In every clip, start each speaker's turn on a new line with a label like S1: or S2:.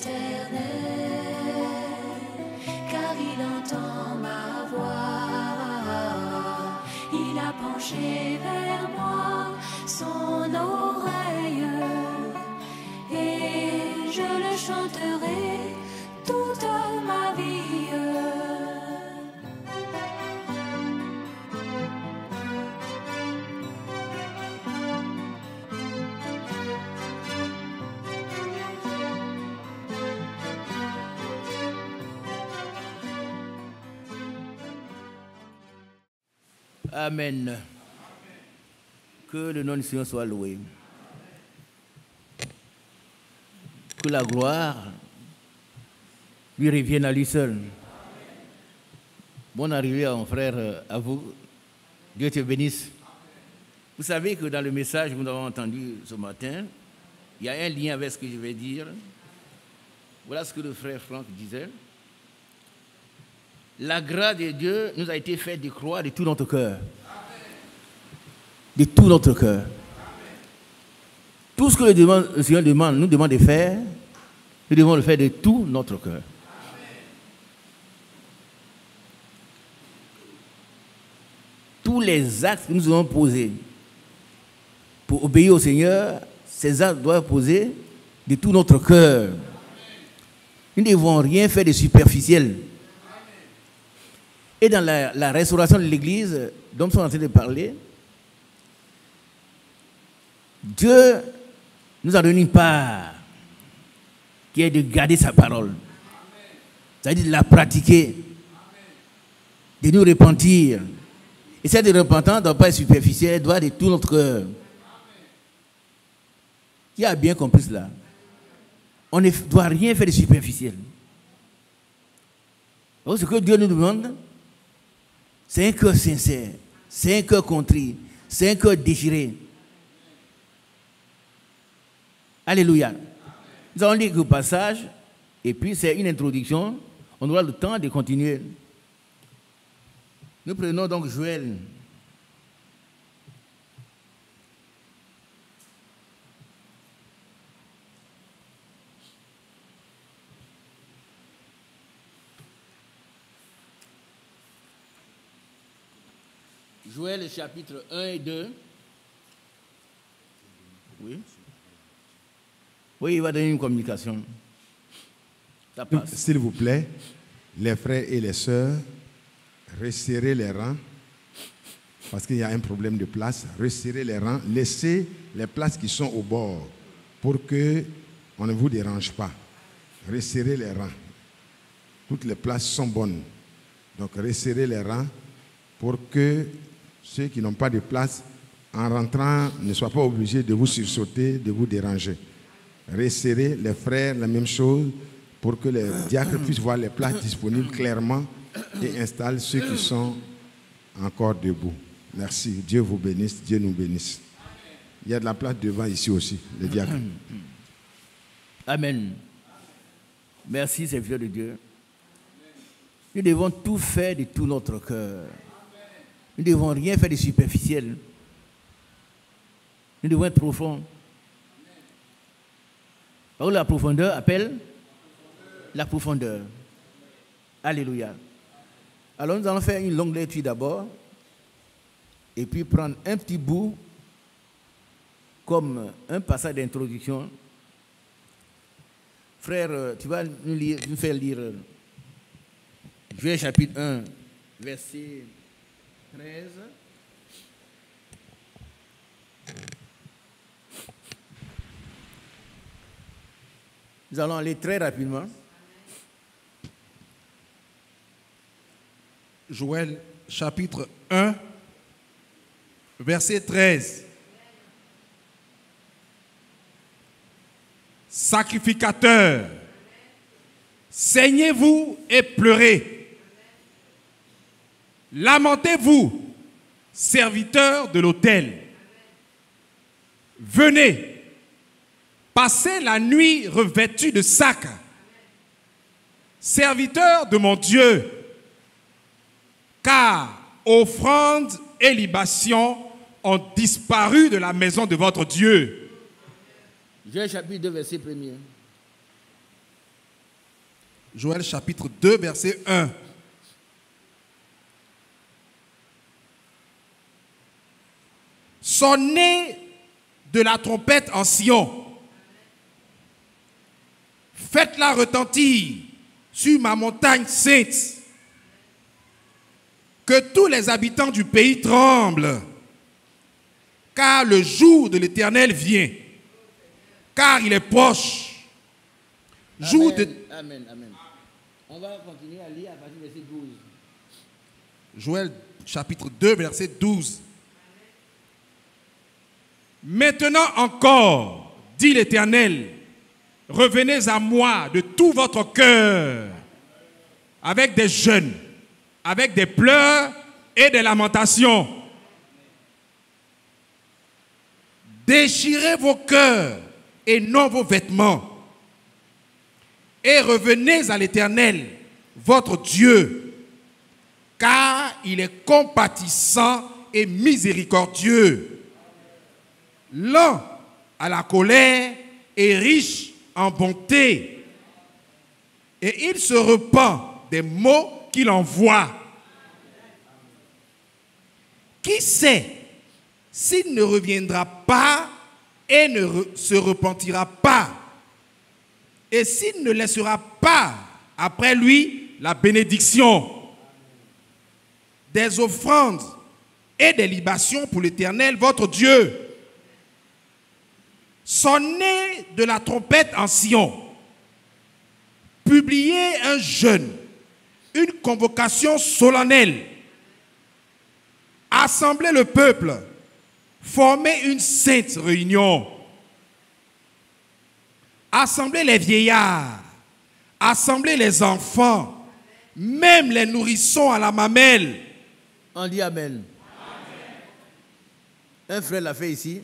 S1: l'Éternel, car il entend ma voix. Il a penché vers moi son oreille, et je le chanterai toute ma vie.
S2: Amen. Que le nom du Seigneur soit loué. Que la gloire lui revienne à lui seul. Bonne arrivée, mon frère, à vous. Dieu te bénisse. Vous savez que dans le message que nous avons entendu ce matin, il y a un lien avec ce que je vais dire. Voilà ce que le frère Franck disait. La grâce de Dieu nous a été faite de croire de tout notre cœur. De tout notre cœur. Tout ce que le Seigneur nous demande de faire, nous devons le faire de tout notre cœur. Tous les actes que nous avons posés pour obéir au Seigneur, ces actes doivent poser de tout notre cœur. Nous ne devons rien faire de superficiel. Et dans la restauration de l'Église, dont nous sommes en train de parler, Dieu nous a donné une part qui est de garder sa parole. C'est-à-dire de la pratiquer, de nous repentir. Et cette repentance ne doit pas être superficielle, elle doit être de tout notre cœur. Qui a bien compris cela? On ne doit rien faire de superficiel. Donc, ce que Dieu nous demande, c'est un cœur sincère, c'est un cœur contrit, c'est un cœur déchiré. Alléluia. Nous allons lire le passage, et puis c'est une introduction. On aura le temps de continuer. Nous prenons donc Joël. Joël chapitre 1 et 2. Oui. Oui, il va donner une communication. Ça passe.
S3: S'il vous plaît, les frères et les sœurs, resserrez les rangs, parce qu'il y a un problème de place. Resserrez les rangs, laissez les places qui sont au bord pour qu'on ne vous dérange pas. Resserrez les rangs. Toutes les places sont bonnes. Donc resserrez les rangs pour que ceux qui n'ont pas de place, en rentrant, ne soient pas obligés de vous sursauter, de vous déranger. Resserrez les frères, la même chose, pour que les diacres puissent voir les places disponibles clairement et installent ceux qui sont encore debout. Merci. Dieu vous bénisse, Dieu nous bénisse. Il y a de la place devant ici aussi, les diacres.
S2: Amen. Merci, Seigneur de Dieu. Nous devons tout faire de tout notre cœur. Nous ne devons rien faire de superficiel. Nous devons être profonds. Par où la profondeur appelle la profondeur. Alléluia. Alors nous allons faire une longue lecture d'abord et puis prendre un petit bout comme un passage d'introduction. Frère, tu vas nous faire lire Joël chapitre 1, verset 13. Nous allons aller très rapidement.
S4: Joël chapitre 1, verset 13. Sacrificateurs, saignez-vous et pleurez. Lamentez-vous, serviteurs de l'autel. Venez, passez la nuit revêtus de sacs. Serviteurs de mon Dieu, car offrandes et libations ont disparu de la maison de votre Dieu.
S2: Joël chapitre 2, verset 1er.
S4: Joël chapitre 2, verset 1. Sonnez de la trompette en Sion. Faites-la retentir sur ma montagne sainte. Que tous les habitants du pays tremblent. Car le jour de l'Éternel vient. Car il est proche. Jour de...
S2: Amen, amen. On va continuer à lire à partir du verset 12.
S4: Joël chapitre 2, verset 12. Maintenant encore, dit l'Éternel, revenez à moi de tout votre cœur, avec des jeûnes, avec des pleurs et des lamentations. Déchirez vos cœurs et non vos vêtements. Et revenez à l'Éternel, votre Dieu, car il est compatissant et miséricordieux, lent à la colère et riche en bonté. Et il se repent des maux qu'il envoie. Qui sait s'il ne reviendra pas et ne se repentira pas, et s'il ne laissera pas après lui la bénédiction des offrandes et des libations pour l'Éternel, votre Dieu. Sonnez de la trompette en Sion. Publiez un jeûne, une convocation solennelle. Assemblez le peuple. Formez une sainte réunion. Assemblez les vieillards. Assemblez les enfants. Même les nourrissons à la mamelle.
S2: On dit amen. Un frère l'a fait ici.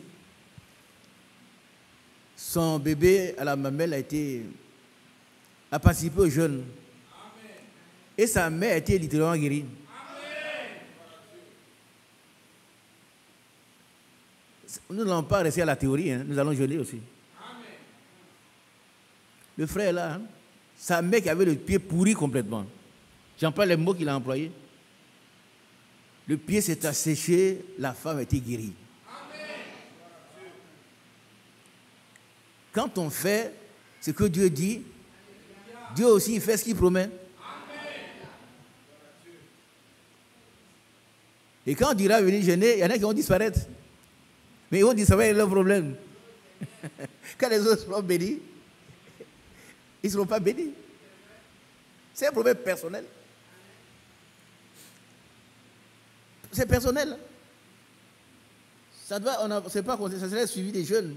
S2: Son bébé à la mamelle a participé au jeûne. Et sa mère a été littéralement guérie. Nous n'allons pas rester à la théorie, hein. Nous allons jeûner aussi. Le frère là, hein, sa mère qui avait le pied pourri complètement. J'en parle les mots qu'il a employés. Le pied s'est asséché, la femme a été guérie. Quand on fait ce que Dieu dit, Dieu aussi il fait ce qu'il promet. Et quand on dira venir jeûner, il y en a qui vont disparaître. Mais ils vont disparaître leur problème. Quand les autres seront bénis, ils ne seront pas bénis. C'est un problème personnel. C'est personnel. Ça serait suivi des jeunes.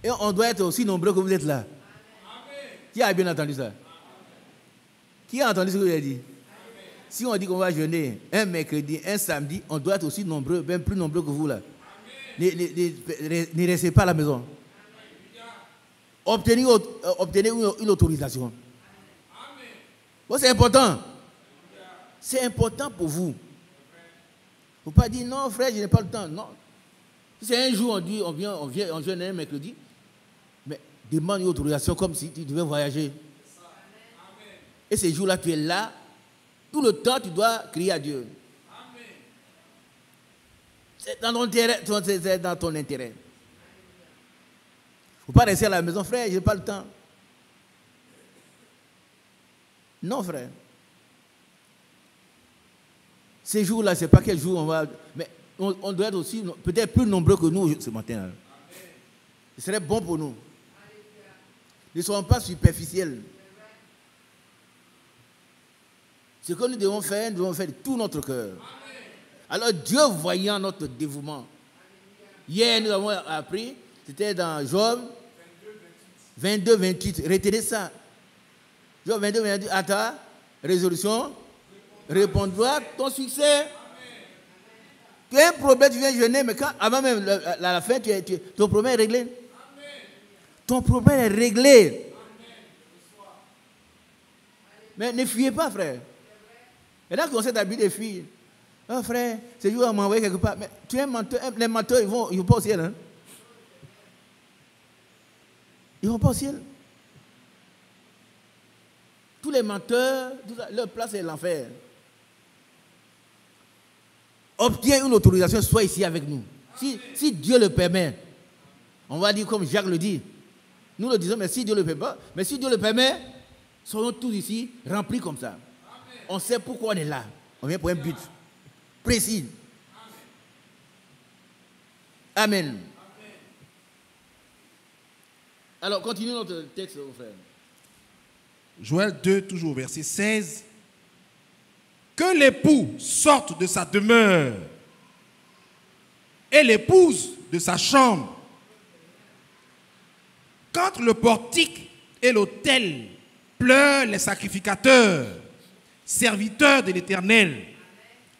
S2: Et on doit être aussi nombreux que vous êtes là. Amen. Qui a bien entendu ça? Amen. Qui a entendu ce que vous avez dit? Amen. Si on dit qu'on va jeûner un mercredi, un samedi, on doit être aussi nombreux, même plus nombreux que vous là. Ne restez pas à la maison. Obtenez une autorisation. Bon, c'est important. C'est important pour vous. Il ne faut pas dire non, frère, je n'ai pas le temps. Non. Si c'est un jour, on dit, on jeûne un mercredi, mais demande une autorisation comme si tu devais voyager. Et ces jours-là, tu es là. Tout le temps, tu dois crier à Dieu. C'est dans ton intérêt. C'est dans ton intérêt. Il ne faut pas rester à la maison, frère, je n'ai pas le temps. Non, frère. Ces jours-là, ce n'est pas quel jour on va... Mais on doit être aussi peut-être plus nombreux que nous ce matin. Ce serait bon pour nous. Ne soyons pas superficiels. Ce que nous devons faire de tout notre cœur. Alors Dieu voyant notre dévouement. Hier, nous avons appris, c'était dans Job 22, 28. Retenez ça. Job 22, 28. À ta résolution, répondra ton succès. Tu as un problème, tu viens jeûner, mais avant même la fin, ton problème est réglé. Ton problème est réglé. Mais ne fuyez pas, frère. Et là, qu'on s'est habillé des filles. Oh, frère, c'est jour à m'envoyer quelque part. Mais tu es un menteur. Les menteurs, ils vont pas au ciel. Hein? Ils vont pas au ciel. tous les menteurs, leur place est l'enfer. Obtiens une autorisation, sois ici avec nous. Si Dieu le permet, on va dire comme Jacques le dit. Nous le disons, mais si Dieu le permet pas, mais si Dieu le permet, soyons tous ici remplis comme ça. On sait pourquoi on est là. On vient pour un but précis. Amen. Alors, continuons notre texte, mon frère.
S4: Joël 2, toujours verset 16. Que l'époux sorte de sa demeure et l'épouse de sa chambre. Quand le portique et l'autel pleurent les sacrificateurs, serviteurs de l'Éternel,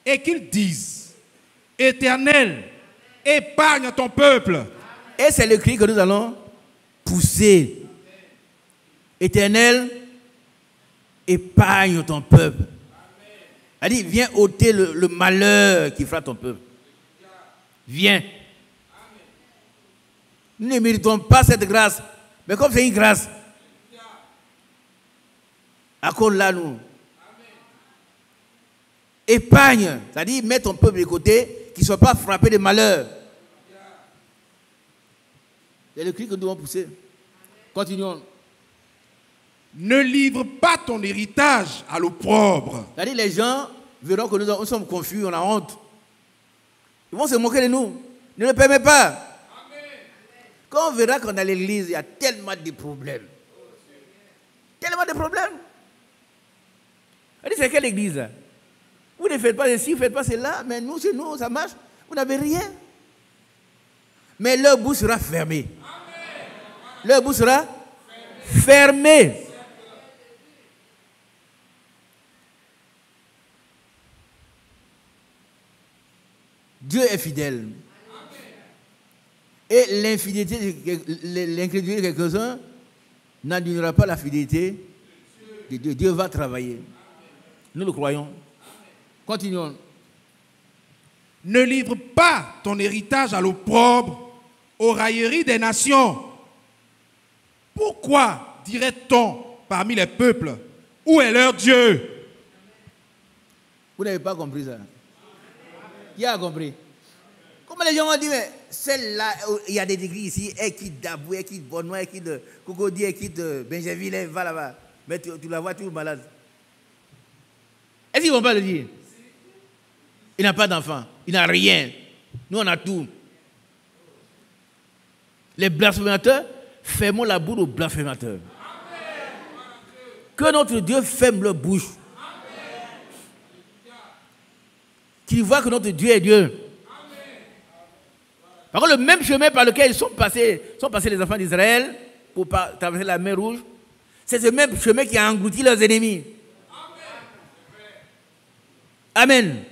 S4: et qu'ils disent, Éternel, épargne ton peuple.
S2: Et c'est le cri que nous allons pousser. Éternel, épargne ton peuple. Elle dit, viens ôter le malheur qui frappe ton peuple. Viens. Nous ne méritons pas cette grâce. Mais comme c'est une grâce, accorde-la nous. Épargne, c'est-à-dire mets ton peuple de côté, qu'il ne soit pas frappé de malheur. C'est le cri que nous devons pousser. Continuons.
S4: Ne livre pas ton héritage à l'opprobre.
S2: C'est-à-dire les gens verront que nous sommes confus, on a honte. Ils vont se moquer de nous. Ne le permets pas. Amen. Quand on verra qu'on est à l'église, il y a tellement de problèmes. Tellement de problèmes. C'est quelle église? Vous ne faites pas ceci, vous ne faites pas cela, mais nous, chez nous, ça marche. Vous n'avez rien. Mais leur bouche sera fermée. Amen. Leur bouche sera fermée. Dieu est fidèle. Et l'incrédulité de quelques-uns n'annulera pas la fidélité de Dieu. Dieu va travailler. Nous le croyons. Continuons.
S4: Ne livre pas ton héritage à l'opprobre, aux railleries des nations. Pourquoi dirait-on parmi les peuples, où est leur Dieu?
S2: Vous n'avez pas compris ça. Qui a compris? Comment les gens ont dit, mais celle-là, il y a des églises ici, elle quitte Dabou, elle quitte Bonnois, elle quitte Cocody, elle quitte Benjaville, elle va là-bas. Mais tu la vois toujours malade. Est-ce qu'ils ne vont pas le dire? Il n'a pas d'enfant, il n'a rien. Nous, on a tout. Les blasphémateurs, fermons la bouche aux blasphémateurs. Que notre Dieu ferme leur bouche. Qu'ils voient que notre Dieu est Dieu. Par contre, le même chemin par lequel sont passés les enfants d'Israël pour traverser la mer Rouge, c'est ce même chemin qui a englouti leurs ennemis. Amen.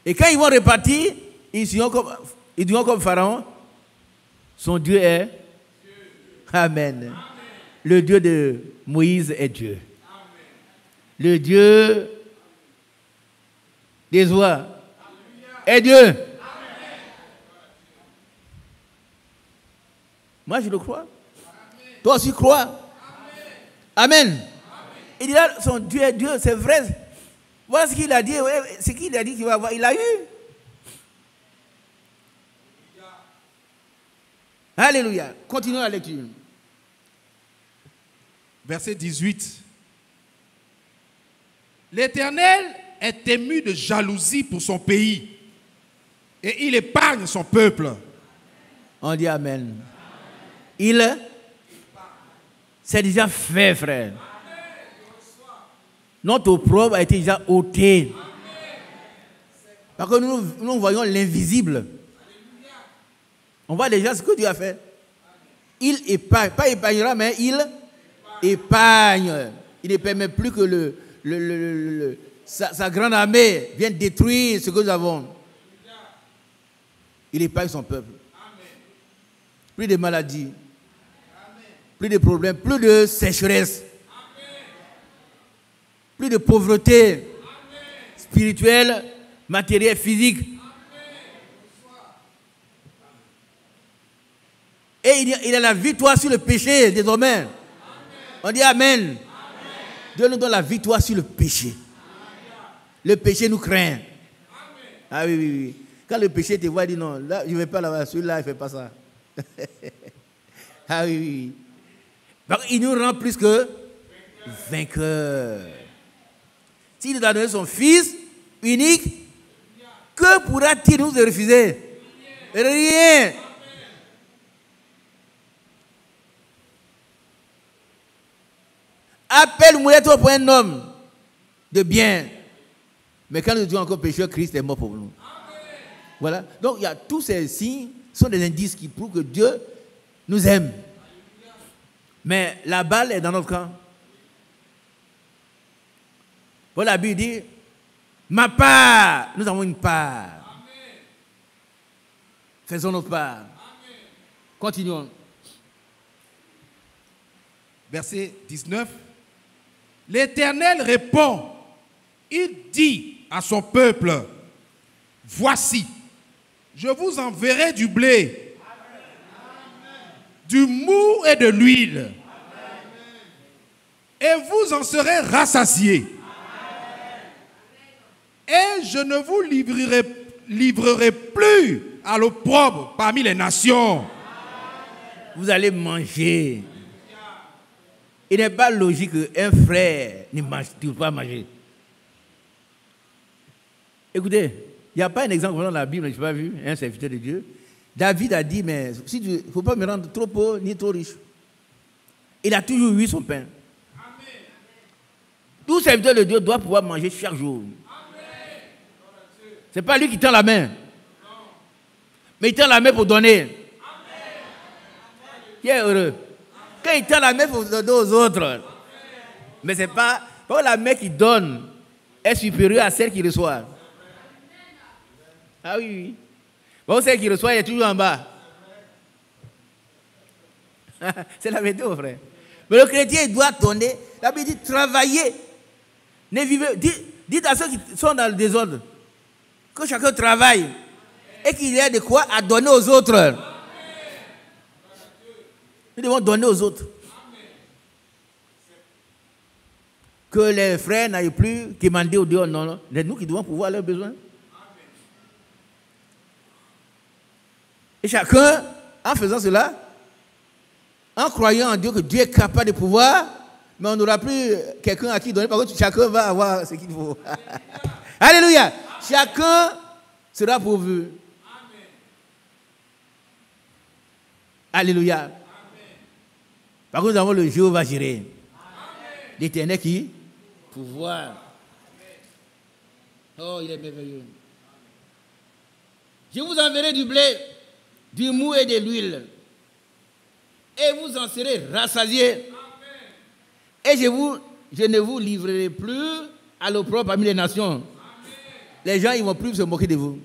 S2: Et quand ils vont repartir, ils diront comme Pharaon, son Dieu est Amen. Le Dieu de Moïse est Dieu. Le Dieu des oies est Dieu. Moi, je le crois. Toi aussi, crois. Amen. Il dit là, son Dieu est Dieu, c'est vrai. Voilà ce qu'il a dit. Ce qu'il a dit qu'il va avoir, il a eu. Alléluia. Continuons la lecture.
S4: Verset 18. L'Éternel est ému de jalousie pour son pays et il épargne son peuple.
S2: On dit Amen. C'est déjà fait, frère. Notre opprobre a été déjà ôté. Parce que nous voyons l'invisible. On voit déjà ce que Dieu a fait. Il épargne, pas épargnera, mais il épargne. Il ne permet plus que sa grande armée vienne détruire ce que nous avons. Il épargne son peuple. Plus de maladies, plus de problèmes, plus de sécheresse, plus de pauvreté spirituelle, matérielle, physique. Et il a la victoire sur le péché désormais. On dit Amen. Dieu nous donne la victoire sur le péché. Le péché nous craint. Ah oui, oui, oui. Quand le péché te voit, il dit non, là, je ne vais pas là-bas, celui-là, il ne fait pas ça. Ah oui, oui, oui. Donc, il nous rend plus que vainqueurs. S'il nous a donné son Fils unique, que pourra-t-il nous refuser? Rien. Appelle-moi toi pour un homme de bien. Mais quand nous disons encore pécheur, Christ est mort pour nous. Voilà. Donc, il y a tous ces signes, sont des indices qui prouvent que Dieu nous aime. Mais la balle est dans notre camp. Paul la Bible dit, ma part, nous avons une part. Amen. Faisons notre part. Amen. Continuons.
S4: Verset 19. L'Éternel répond, il dit à son peuple, voici, je vous enverrai du blé, du mou et de l'huile, et vous en serez rassasiés. Et je ne vous livrerai plus à l'opprobre parmi les nations.
S2: Vous allez manger. Il n'est pas logique qu'un frère ne mange pas manger. Écoutez, il n'y a pas un exemple dans la Bible, je n'ai pas vu, un serviteur de Dieu. David a dit, mais si il ne faut pas me rendre trop pauvre ni trop riche. Il a toujours eu son pain. Amen. Tout serviteur de Dieu doit pouvoir manger chaque jour. Ce n'est pas lui qui tend la main. Mais il tend la main pour donner. Il est heureux. Quand il tend la main pour donner aux autres. Mais ce n'est pas la main qui donne est supérieure à celle qui reçoit. Ah oui, oui. Bon, celle qui reçoit, elle est toujours en bas. C'est la vérité, mon frère. Mais le chrétien, il doit donner. La Bible dit travailler. Ne vivez. Dites à ceux qui sont dans le désordre que chacun travaille et qu'il ait de quoi à donner aux autres. Nous devons donner aux autres. Que les frères n'aillent plus demander au dehors. Non, non. C'est nous qui devons pouvoir leurs besoins. Et chacun, en faisant cela, en croyant en Dieu que Dieu est capable de pouvoir, mais on n'aura plus quelqu'un à qui donner. Par contre, chacun va avoir ce qu'il faut. Alléluia. Chacun sera pourvu. Amen. Alléluia. Amen. Par contre, nous avons le Jéhovah Jireh. L'Éternel qui? Pouvoir. Amen. Oh, il est merveilleux. Je vous enverrai du blé, du mou et de l'huile. Et vous en serez rassasiés. Et je ne vous livrerai plus à l'opprobre parmi les nations. Les gens, ils ne vont plus se moquer de vous.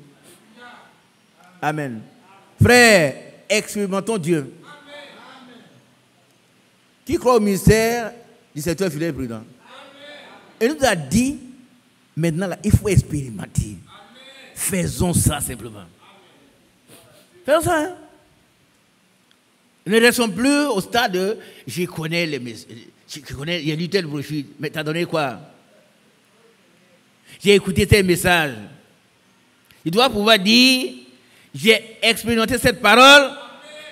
S2: Amen. Frères, expérimentons Dieu. Qui croit au ministère du secteur fidèle et prudent? Et nous a dit, maintenant, là, il faut expérimenter. Faisons ça simplement. Faisons ça. Hein? Ne restons plus au stade de je connais les messages. Il y a lu tel brochure, mais t'as donné quoi? J'ai écouté tel message. Il doit pouvoir dire, j'ai expérimenté cette parole,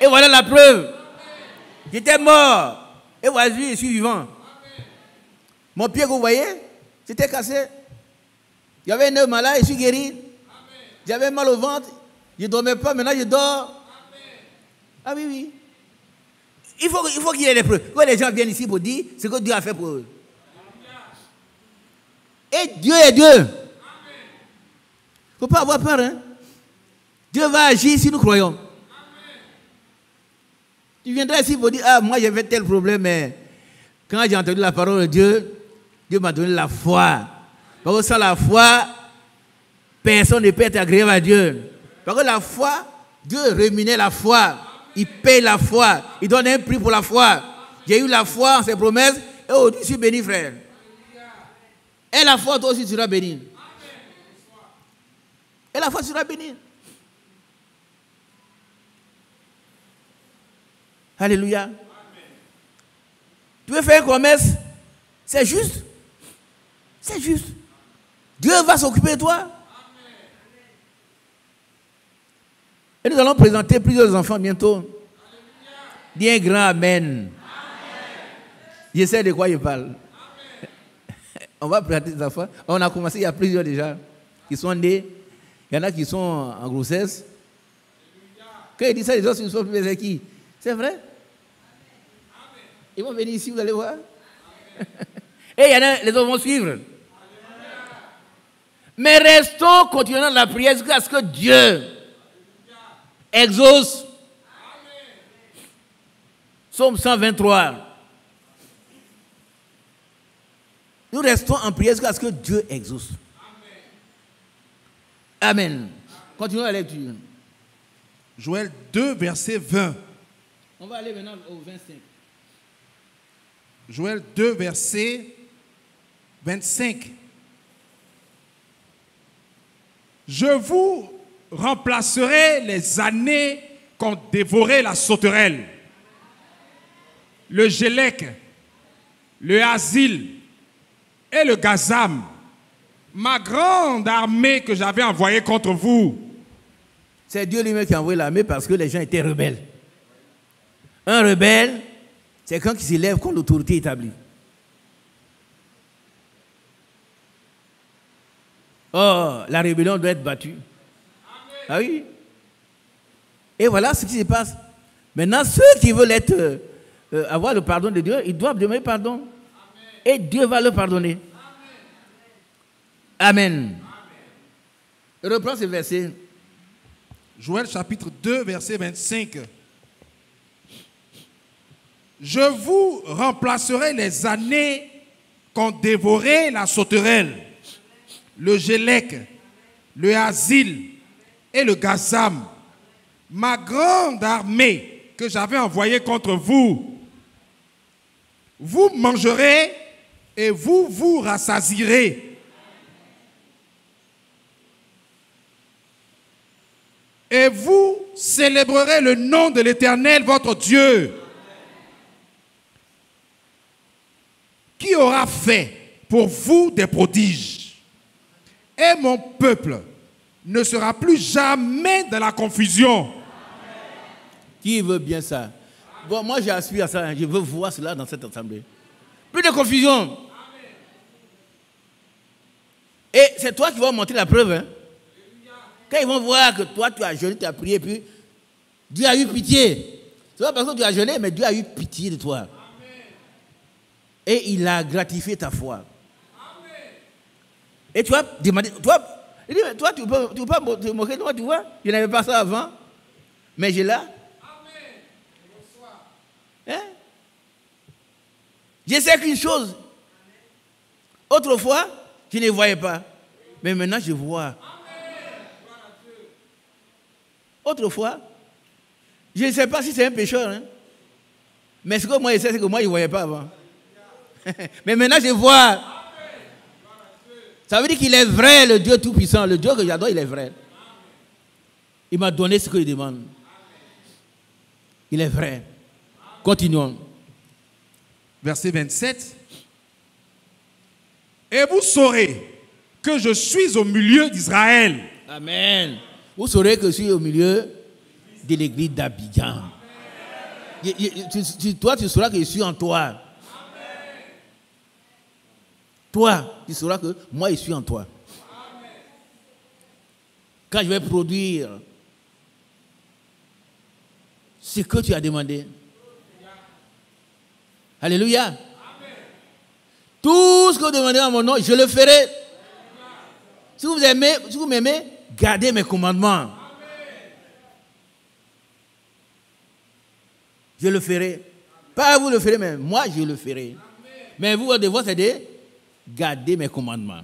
S2: et voilà la preuve. J'étais mort, et voici, je suis vivant. Mon pied, vous voyez, c'était cassé. Il y avait un œuf malade, je suis guéri. J'avais mal au ventre, je ne dormais pas, maintenant je dors. Ah oui, oui. Il faut qu'il y ait des preuves. Quand les gens viennent ici pour dire ce que Dieu a fait pour eux. Et Dieu est Dieu. Il ne faut pas avoir peur. Hein? Dieu va agir si nous croyons. Amen. Tu viendras ici pour dire, ah, moi j'avais tel problème, mais quand j'ai entendu la parole de Dieu, Dieu m'a donné la foi. Parce que sans la foi, personne ne peut être agréable à Dieu. Parce que la foi, Dieu rémunère la foi. Il paye la foi. Il donne un prix pour la foi. J'ai eu la foi en ses promesses et aujourd'hui je suis béni, frère. Et la foi, toi aussi, tu seras béni. Et la foi, tu seras béni. Alléluia. Tu veux faire un commerce, C'est juste. C'est juste. Dieu va s'occuper de toi. Et nous allons présenter plusieurs enfants bientôt. Dis un grand Amen. Je sais de quoi il parle. On va présenter des enfants. On a commencé, il y a plusieurs déjà qui sont nés. Il y en a qui sont en grossesse. Quand il dit ça, les autres sont plus c'est qui? C'est vrai? Ils vont venir ici, vous allez voir. Et il y en a, les autres vont suivre. Mais restons, continuons la prière jusqu'à ce que Dieu exauce. Psaume 123. Nous restons en prière jusqu'à ce que Dieu exauce. Amen. Continuons la lecture.
S4: Joël 2, verset 20.
S2: On va aller maintenant au 25.
S4: Joël 2, verset 25. Je vous remplacerai les années qu'ont dévoré la sauterelle, le gélec, le asile et le gazam, ma grande armée que j'avais envoyée contre vous.
S2: C'est Dieu lui-même qui a envoyé l'armée parce que les gens étaient rebelles. Un rebelle, c'est quelqu'un qui s'élève contre l'autorité établie. Oh, la rébellion doit être battue. Ah oui. Et voilà ce qui se passe. Maintenant, ceux qui veulent avoir le pardon de Dieu, ils doivent demander pardon. Et Dieu va leur pardonner. Amen. Reprends ce verset.
S4: Joël chapitre 2, verset 25. Je vous remplacerai les années qu'ont dévoré la sauterelle, le gélec, le asile et le gazam, ma grande armée que j'avais envoyée contre vous. Vous mangerez et vous vous rassasierez. Et vous célébrerez le nom de l'Éternel, votre Dieu, qui aura fait pour vous des prodiges. Et mon peuple ne sera plus jamais dans la confusion.
S2: Qui veut bien ça? Bon, moi j'aspire à ça, je veux voir cela dans cette assemblée. Plus de confusion. Et c'est toi qui vas montrer la preuve. Hein? Quand ils vont voir que toi tu as jeûné, tu as prié, puis Dieu a eu pitié. C'est pas parce que tu as jeûné, mais Dieu a eu pitié de toi. Et il a gratifié ta foi. Et tu vas demander, toi tu peux pas te moquer de moi, tu vois? Je n'avais pas ça avant, mais j'ai là. Hein? Je sais qu'une chose, autrefois, je ne voyais pas, mais maintenant je vois. Autrefois, je ne sais pas si c'est un pécheur, hein? Mais ce que moi je sais, c'est que moi je ne voyais pas avant. Mais maintenant je vois. Ça veut dire qu'il est vrai, le Dieu Tout-Puissant, le Dieu que j'adore, il est vrai. Il m'a donné ce qu'il demande. Il est vrai. Continuons.
S4: Verset 27. Et vous saurez que je suis au milieu d'Israël.
S2: Amen. Vous saurez que je suis au milieu de l'église d'Abidjan. Toi, tu sauras que je suis en toi. Toi, tu sauras que moi, je suis en toi. Quand je vais produire ce que tu as demandé. Alléluia. Tout ce que vous demandez en mon nom, je le ferai. Si vous m'aimez, gardez mes commandements. Je le ferai. Pas vous le ferez, mais moi, je le ferai. Mais vous, votre devoir, c'est de garder mes commandements.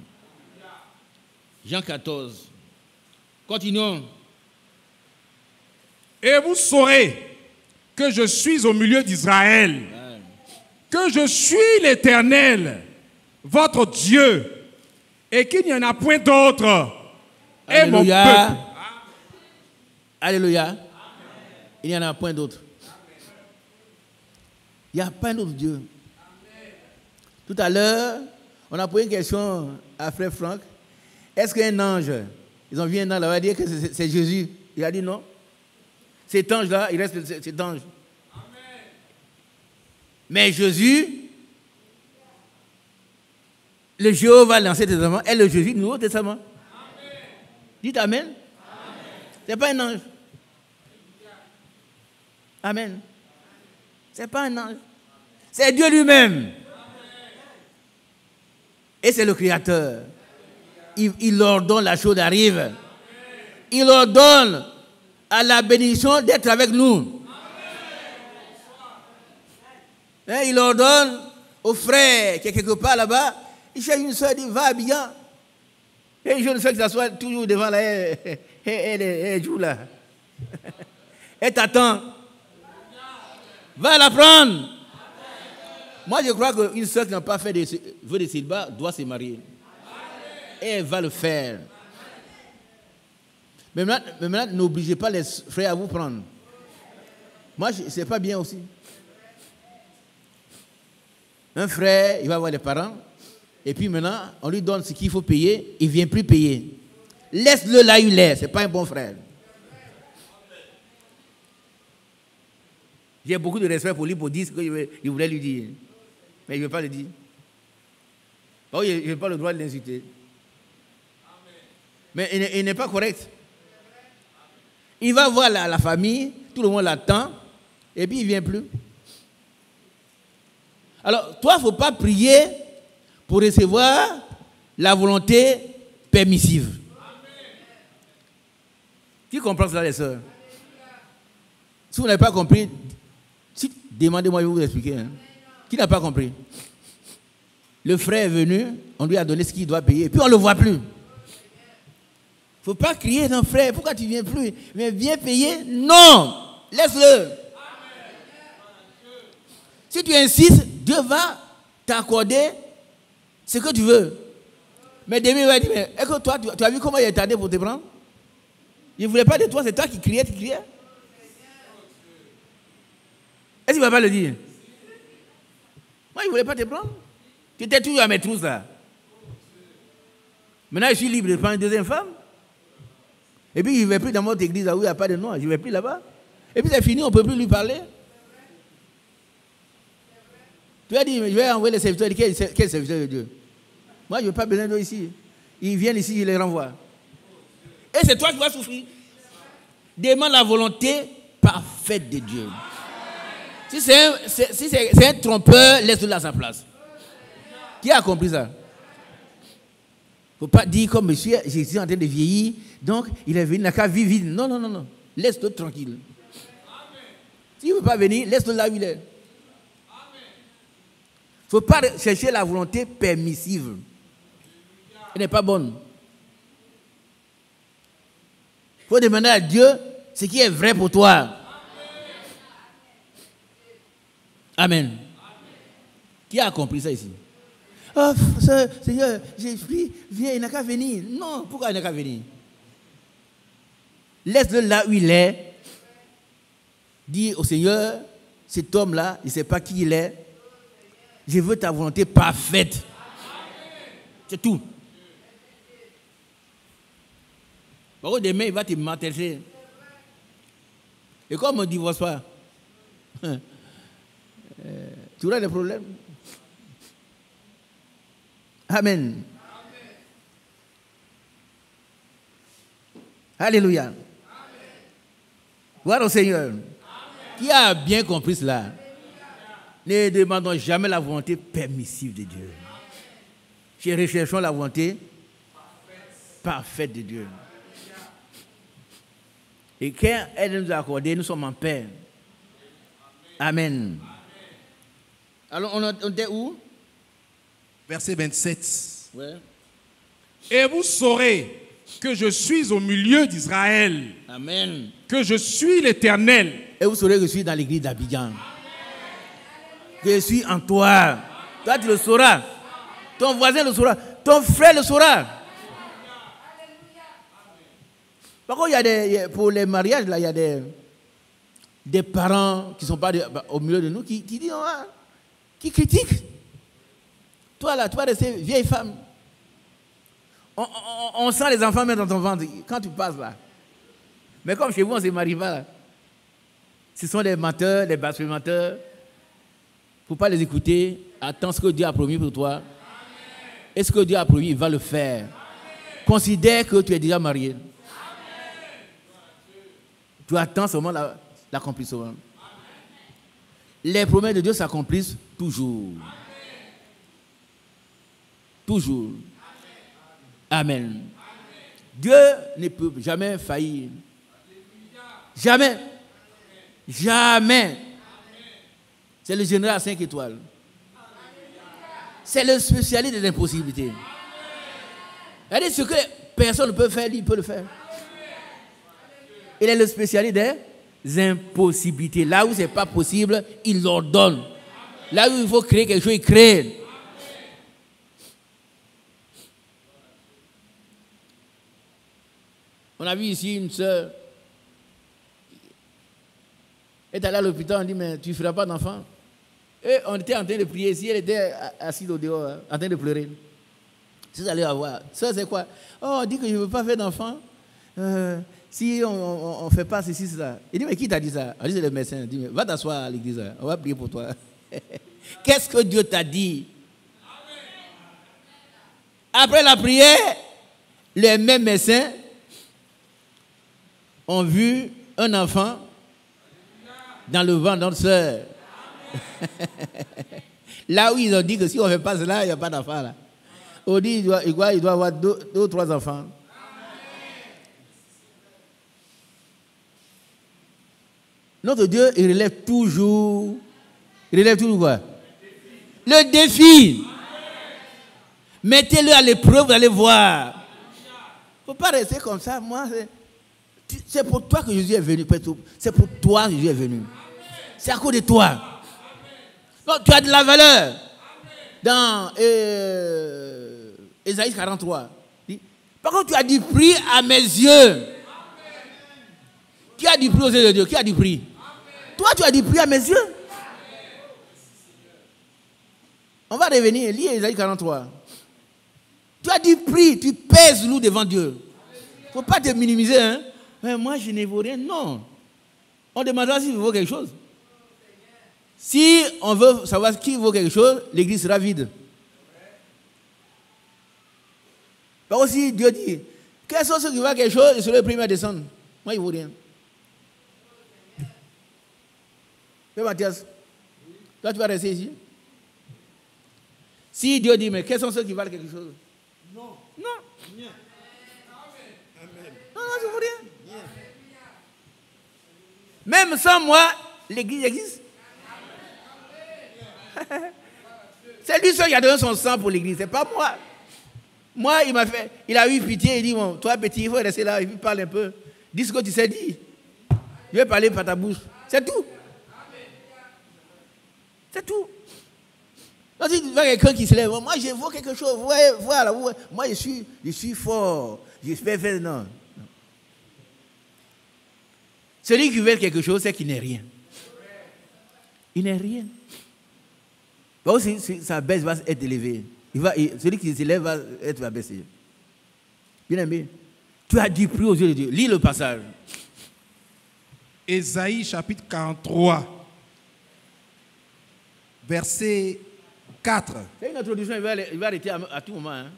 S2: Jean 14. Continuons.
S4: Et vous saurez que je suis au milieu d'Israël, que je suis l'Éternel, votre Dieu, et qu'il n'y en a point d'autre. Et mon peuple.
S2: Alléluia. Il n'y en a point d'autre. Il n'y a pas d'autre Dieu. Tout à l'heure, on a posé une question à frère Franck. Est-ce qu'un ange, ils ont vu un ange, on va dire que c'est Jésus. Il a dit non. Cet ange-là, il reste cet ange. Amen. Mais Jésus, le Jéhovah, l'Ancien Testament, est le Jésus du Nouveau Testament. Amen. Dites Amen. Ce n'est pas un ange. Amen. Ce n'est pas un ange. C'est Dieu lui-même. Et c'est le Créateur. Il ordonne, la chose arrive. Il ordonne à la bénédiction d'être avec nous. Hein, il ordonne au frère qui est quelque part là-bas. Il cherche une soeur, il dit va bien. Et une jeune soeur qui s'assoit toujours devant là, elle joue là. Elle t'attend. Va la prendre. Moi, je crois qu'une soeur qui n'a pas fait de vœux de célibat doit se marier. Et elle va le faire. Mais maintenant, n'obligez pas les frères à vous prendre. Moi, ce n'est pas bien aussi. Un frère, il va voir les parents, et puis maintenant, on lui donne ce qu'il faut payer, il ne vient plus payer. Laisse-le là où il est, ce n'est pas un bon frère. J'ai beaucoup de respect pour lui pour dire ce qu'il voulait lui dire. Mais il ne veut pas le dire. Oh, il n'a pas le droit de l'insulter. Mais il n'est pas correct. Il va voir la famille, tout le monde l'attend, et puis il ne vient plus. Alors, toi, il ne faut pas prier pour recevoir la volonté permissive. Qui comprend cela, les sœurs? Si vous n'avez pas compris, demandez-moi, je vais vous expliquer. Hein. Qui n'a pas compris? Le frère est venu, on lui a donné ce qu'il doit payer, et puis on ne le voit plus. Il ne faut pas crier, non frère, pourquoi tu ne viens plus? Mais viens payer? Non! Laisse-le. Si tu insistes, Dieu va t'accorder ce que tu veux. Mais demain, il va dire, mais est-ce que toi, tu as vu comment il est tardé pour te prendre? Il ne voulait pas de toi, c'est toi qui criais, tu criais. Est-ce qu'il ne va pas le dire? Moi, il ne voulait pas te prendre. Tu étais toujours à mes trousses là. Maintenant, je suis libre de prendre une deuxième femme. Et puis, je ne vais plus dans votre église où il n'y a pas de nom. Je ne vais plus là-bas. Et puis, c'est fini, on ne peut plus lui parler. Tu as dit, je vais envoyer les serviteurs. Quel serviteur de Dieu? Moi, je n'ai pas besoin d'eux ici. Ils viennent ici, je les renvoie. Et c'est toi qui vas souffrir. Demande la volonté parfaite de Dieu. Si c'est un trompeur, laisse-le à sa place. Qui a compris ça? Il ne faut pas dire comme monsieur, je suis en train de vieillir, donc il est venu, il n'a qu'à vivre. Non, non, non, non. Laisse-le tranquille. S'il ne veut pas venir, laisse-le là où il est. Il ne faut pas chercher la volonté permissive. Elle n'est pas bonne. Il faut demander à Dieu ce qui est vrai pour toi. Amen. Qui a compris ça ici? Oh, Seigneur, j'ai pris, viens, il n'a qu'à venir. Non, pourquoi il n'a qu'à venir? Laisse-le là où il est. Dis au Seigneur, cet homme-là, il ne sait pas qui il est. Je veux ta volonté parfaite. C'est tout. Par contre, demain, il va te m'interroger. Et comme on ne divorce pas, tu auras des problèmes. Amen. Alléluia. Gloire au Seigneur. Amen. Qui a bien compris cela? Ne demandons jamais la volonté permissive de Dieu. Recherchons la volonté parfaite de Dieu. Et quand elle nous a accordé, nous sommes en paix. Amen. Alors, on était où?
S4: Verset 27.
S2: Ouais.
S4: Et vous saurez que je suis au milieu d'Israël.
S2: Amen.
S4: Que je suis l'Éternel.
S2: Et vous saurez que je suis dans l'église d'Abidjan. Que je suis en toi. Toi, tu le sauras. Ton voisin le saura. Ton frère le saura. Par contre, pour les mariages, là, il y a des parents qui ne sont pas au milieu de nous qui disent, qui critiquent. Toi là, tu vas rester vieille femme. On sent les enfants mettre dans ton ventre quand tu passes là. Mais comme chez vous, on ne se marie pas là. Ce sont des menteurs, des blasphémateurs. Il ne faut pas les écouter. Attends ce que Dieu a promis pour toi. Et ce que Dieu a promis, il va le faire. Considère que tu es déjà marié. Tu attends seulement l'accomplissement. Les promesses de Dieu s'accomplissent toujours. Toujours. Amen. Dieu ne peut jamais faillir. Jamais. Jamais. C'est le général à 5 étoiles. C'est le spécialiste des impossibilités. Regardez ce que personne ne peut faire, lui, il peut le faire. Il est le spécialiste des impossibilités. Là où ce n'est pas possible, il l'ordonne. Là où il faut créer quelque chose, il crée. On a vu ici une sœur. Elle est allée à l'hôpital, on dit, mais tu ne feras pas d'enfant. Et on était en train de prier ici, elle était assise au dehors, en train de pleurer. Si vous allez la voir, ça c'est quoi? Oh, on dit que je ne veux pas faire d'enfant. Si on ne fait pas ceci, cela. Il dit, mais qui t'a dit ça? On dit, c'est le médecin. Il dit, va t'asseoir à l'église, on va prier pour toi. Qu'est-ce que Dieu t'a dit? Après la prière, les mêmes médecins ont vu un enfant dans le ventre de notre soeur. Là où ils ont dit que si on ne fait pas cela, il n'y a pas d'enfant là. On dit qu'il doit avoir deux ou trois enfants. Notre Dieu, il relève toujours. Il relève toujours quoi? Le défi. Mettez-le à l'épreuve, vous allez voir. Il ne faut pas rester comme ça. Moi, c'est pour toi que Jésus est venu. C'est pour toi que Jésus est venu. C'est à cause de toi. Donc, tu as de la valeur. Dans Ésaïe 43. Par contre, tu as du prix à mes yeux. Qui a du prix aux yeux de Dieu? Qui a du prix? Toi, tu as du prix à mes yeux. On va revenir, lis Ésaïe 43. Tu as du prix, tu pèses lourd devant Dieu. Il ne faut pas te minimiser. Hein? Mais moi, je ne vaux rien. Non. On demandera s'il vaut quelque chose. Si on veut savoir qui vaut quelque chose, l'église sera vide. Par contre, si Dieu dit, quels sont ceux qui valent quelque chose, ils seront les premiers à descendre. Moi, il ne vaut rien. Père Mathias, toi, tu vas rester ici. Si Dieu dit, mais quels sont ceux qui valent quelque chose? Non. Non. Rien. Non, je ne vaux rien. Même sans moi, l'église existe. C'est lui seul qui a donné son sang pour l'église, c'est pas moi. Moi, il a eu pitié, il dit, bon, toi petit, il faut rester là, il parle un peu. Dis ce que tu sais dire. Je vais parler par ta bouche. C'est tout. C'est tout. Donc, si tu vois quelqu'un qui se lève, moi je vaux quelque chose, voilà, moi je suis fort, je fais faire, non. Celui qui veut quelque chose, c'est qu'il n'est rien. Il n'est rien. Donc, sa baisse va être élevée. Celui qui s'élève va être abaissé. Bien aimé, tu as du prix aux yeux de Dieu. Lis le passage.
S4: Ésaïe chapitre 43, verset 4.
S2: C'est une introduction, il va arrêter à tout moment. Hein.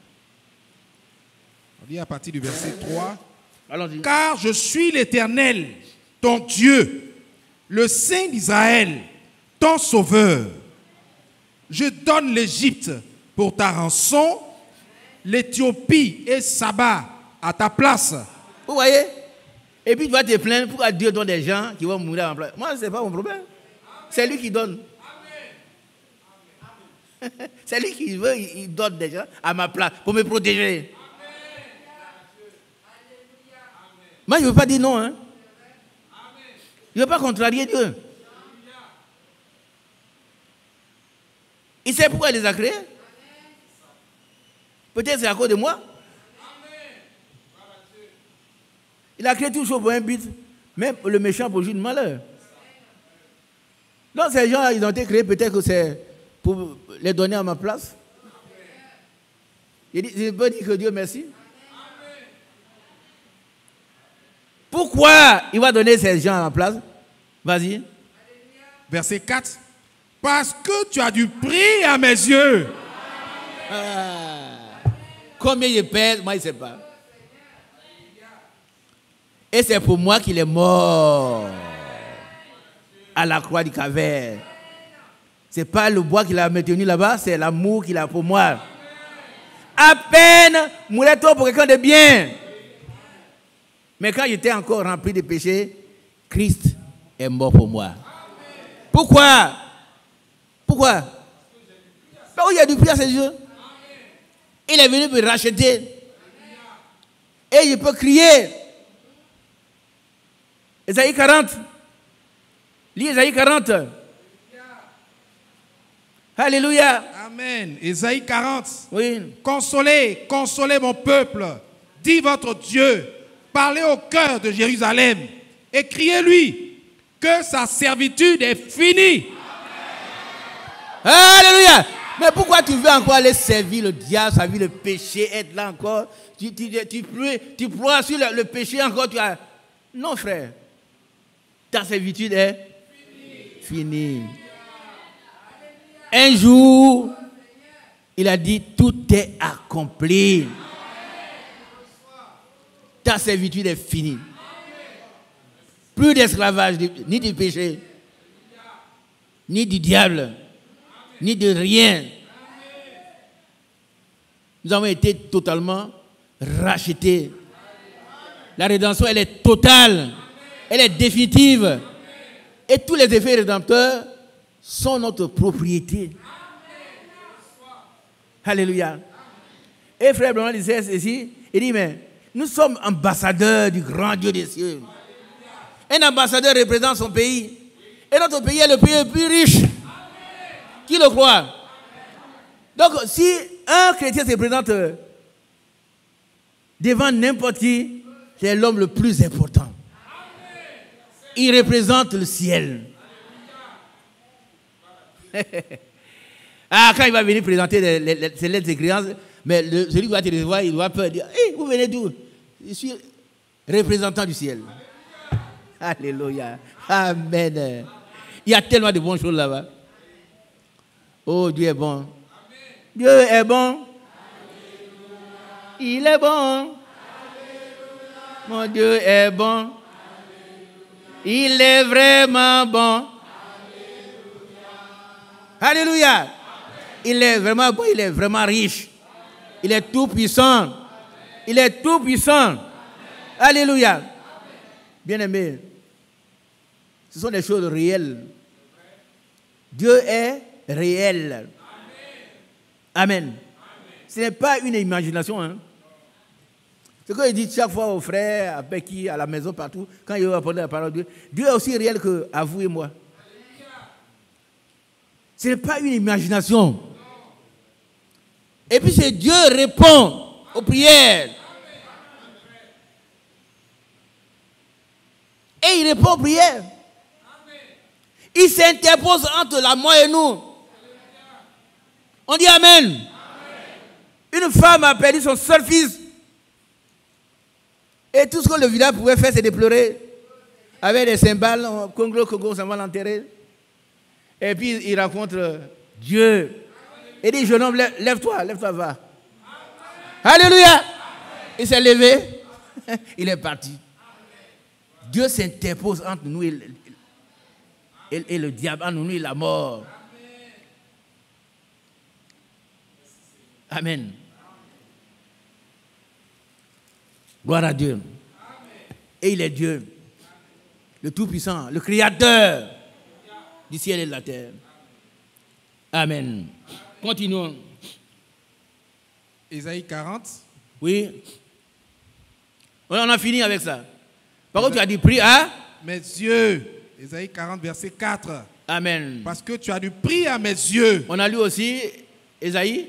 S4: On dit à partir du verset 3.
S2: Allons-y.
S4: Car je suis l'Éternel, ton Dieu, le Saint d'Israël, ton Sauveur. Je donne l'Égypte pour ta rançon, l'Éthiopie et Saba à ta place.
S2: Vous voyez? Et puis tu vas te plaindre pourquoi Dieu donne des gens qui vont mourir en place. Moi, ce n'est pas mon problème. C'est lui qui donne. C'est lui qui veut, il donne des gens à ma place pour me protéger. Moi, je ne veux pas dire non. Hein. Je ne veux pas contrarier Dieu. Il sait pourquoi il les a créés. Peut-être c'est à cause de moi. Il a créé tout chose pour un but. Même le méchant pour jouer de malheur. Donc ces gens, ils ont été créés peut-être que c'est pour les donner à ma place. Je peux dire que Dieu merci. Pourquoi il va donner ces gens en place? Vas-y.
S4: Verset 4. Parce que tu as du prix à mes yeux.
S2: Combien je pèse, moi je ne sais pas. Et c'est pour moi qu'il est mort à la croix du Calvaire. Ce n'est pas le bois qu'il a maintenu là-bas, c'est l'amour qu'il a pour moi. À peine mourait-on pour quelqu'un de bien. Mais quand j'étais encore rempli de péchés, Christ est mort pour moi. Pourquoi? Pourquoi? Parce qu'il y a du prix à ses yeux. Il est venu me racheter. Et je peux crier. Ésaïe 40. Lis Ésaïe 40. Alléluia.
S4: Amen. Ésaïe 40.
S2: Oui.
S4: Consolez, consolez mon peuple. Dit votre Dieu. Parlez au cœur de Jérusalem. Et criez-lui que sa servitude est finie.
S2: Alléluia. Mais pourquoi tu veux encore aller servir le diable, servir le péché, être là encore? Tu ploies sur le péché encore. Non, frère. Ta servitude est finie. Un jour, il a dit, tout est accompli. Ta servitude est finie. Plus d'esclavage, ni du péché, ni du diable, ni de rien. Nous avons été totalement rachetés. La rédemption, elle est totale. Elle est définitive. Et tous les effets rédempteurs sont notre propriété. Alléluia. Et frère Branham disait ici, il dit, mais nous sommes ambassadeurs du grand Dieu des cieux. Un ambassadeur représente son pays. Et notre pays est le pays le plus riche. Qui le croit? Donc, si un chrétien se présente devant n'importe qui, c'est l'homme le plus important. Il représente le ciel. Quand il va venir présenter ses lettres de créance, mais celui qui va te recevoir, il doit peur dire, hey, vous venez d'où? Je suis représentant du ciel. Alléluia. Amen. Il y a tellement de bonnes choses là-bas. Oh, Dieu est bon. Dieu est bon. Il est bon. Mon Dieu est bon. Il est vraiment bon. Alléluia. Il est vraiment bon, il est vraiment riche. Il est tout puissant. Il est tout puissant. Alléluia. Bien-aimés, ce sont des choses réelles. Dieu est réel. Amen. Ce n'est pas une imagination. Hein. Ce que je dis chaque fois aux frères, à Becky, à la maison, partout, quand ils apprennent la parole de Dieu, Dieu est aussi réel qu'à vous et moi. Ce n'est pas une imagination. Et puis c'est Dieu répond aux prières. Et il répond aux prières. Il s'interpose entre la mort et nous. On dit Amen. Une femme a perdu son seul fils. Et tout ce que le village pouvait faire, c'est de pleurer. Avec des cymbales, Congo, ça va l'enterrer. Et puis il rencontre Dieu. Il dit, jeune homme, lève-toi, va. Alléluia. Il s'est levé. Il est parti. Dieu s'interpose entre nous et le diable, entre nous et la mort. Amen. Gloire à Dieu. Et il est Dieu, le Tout-Puissant, le Créateur du ciel et de la terre. Amen. Continuons.
S4: Ésaïe 40.
S2: Oui. On a fini avec ça. Par contre, tu as dit prix à
S4: mes yeux. Ésaïe 40, verset 4.
S2: Amen.
S4: Parce que tu as du prix à mes yeux.
S2: On a lu aussi Ésaïe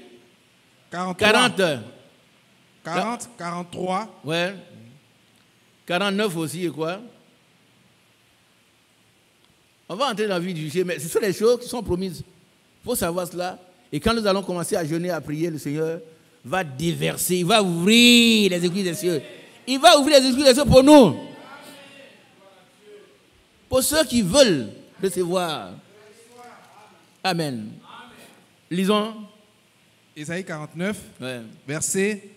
S4: 40. 43.
S2: Ouais. 49 aussi et quoi? On va entrer dans la vie du Dieu, mais ce sont des choses qui sont promises. Il faut savoir cela. Et quand nous allons commencer à jeûner, à prier le Seigneur, va déverser, il va ouvrir les écluses des cieux. Il va ouvrir les écluses des cieux pour nous. Pour ceux qui veulent recevoir. Amen. Lisons.
S4: Ésaïe 49,
S2: Ouais.
S4: verset.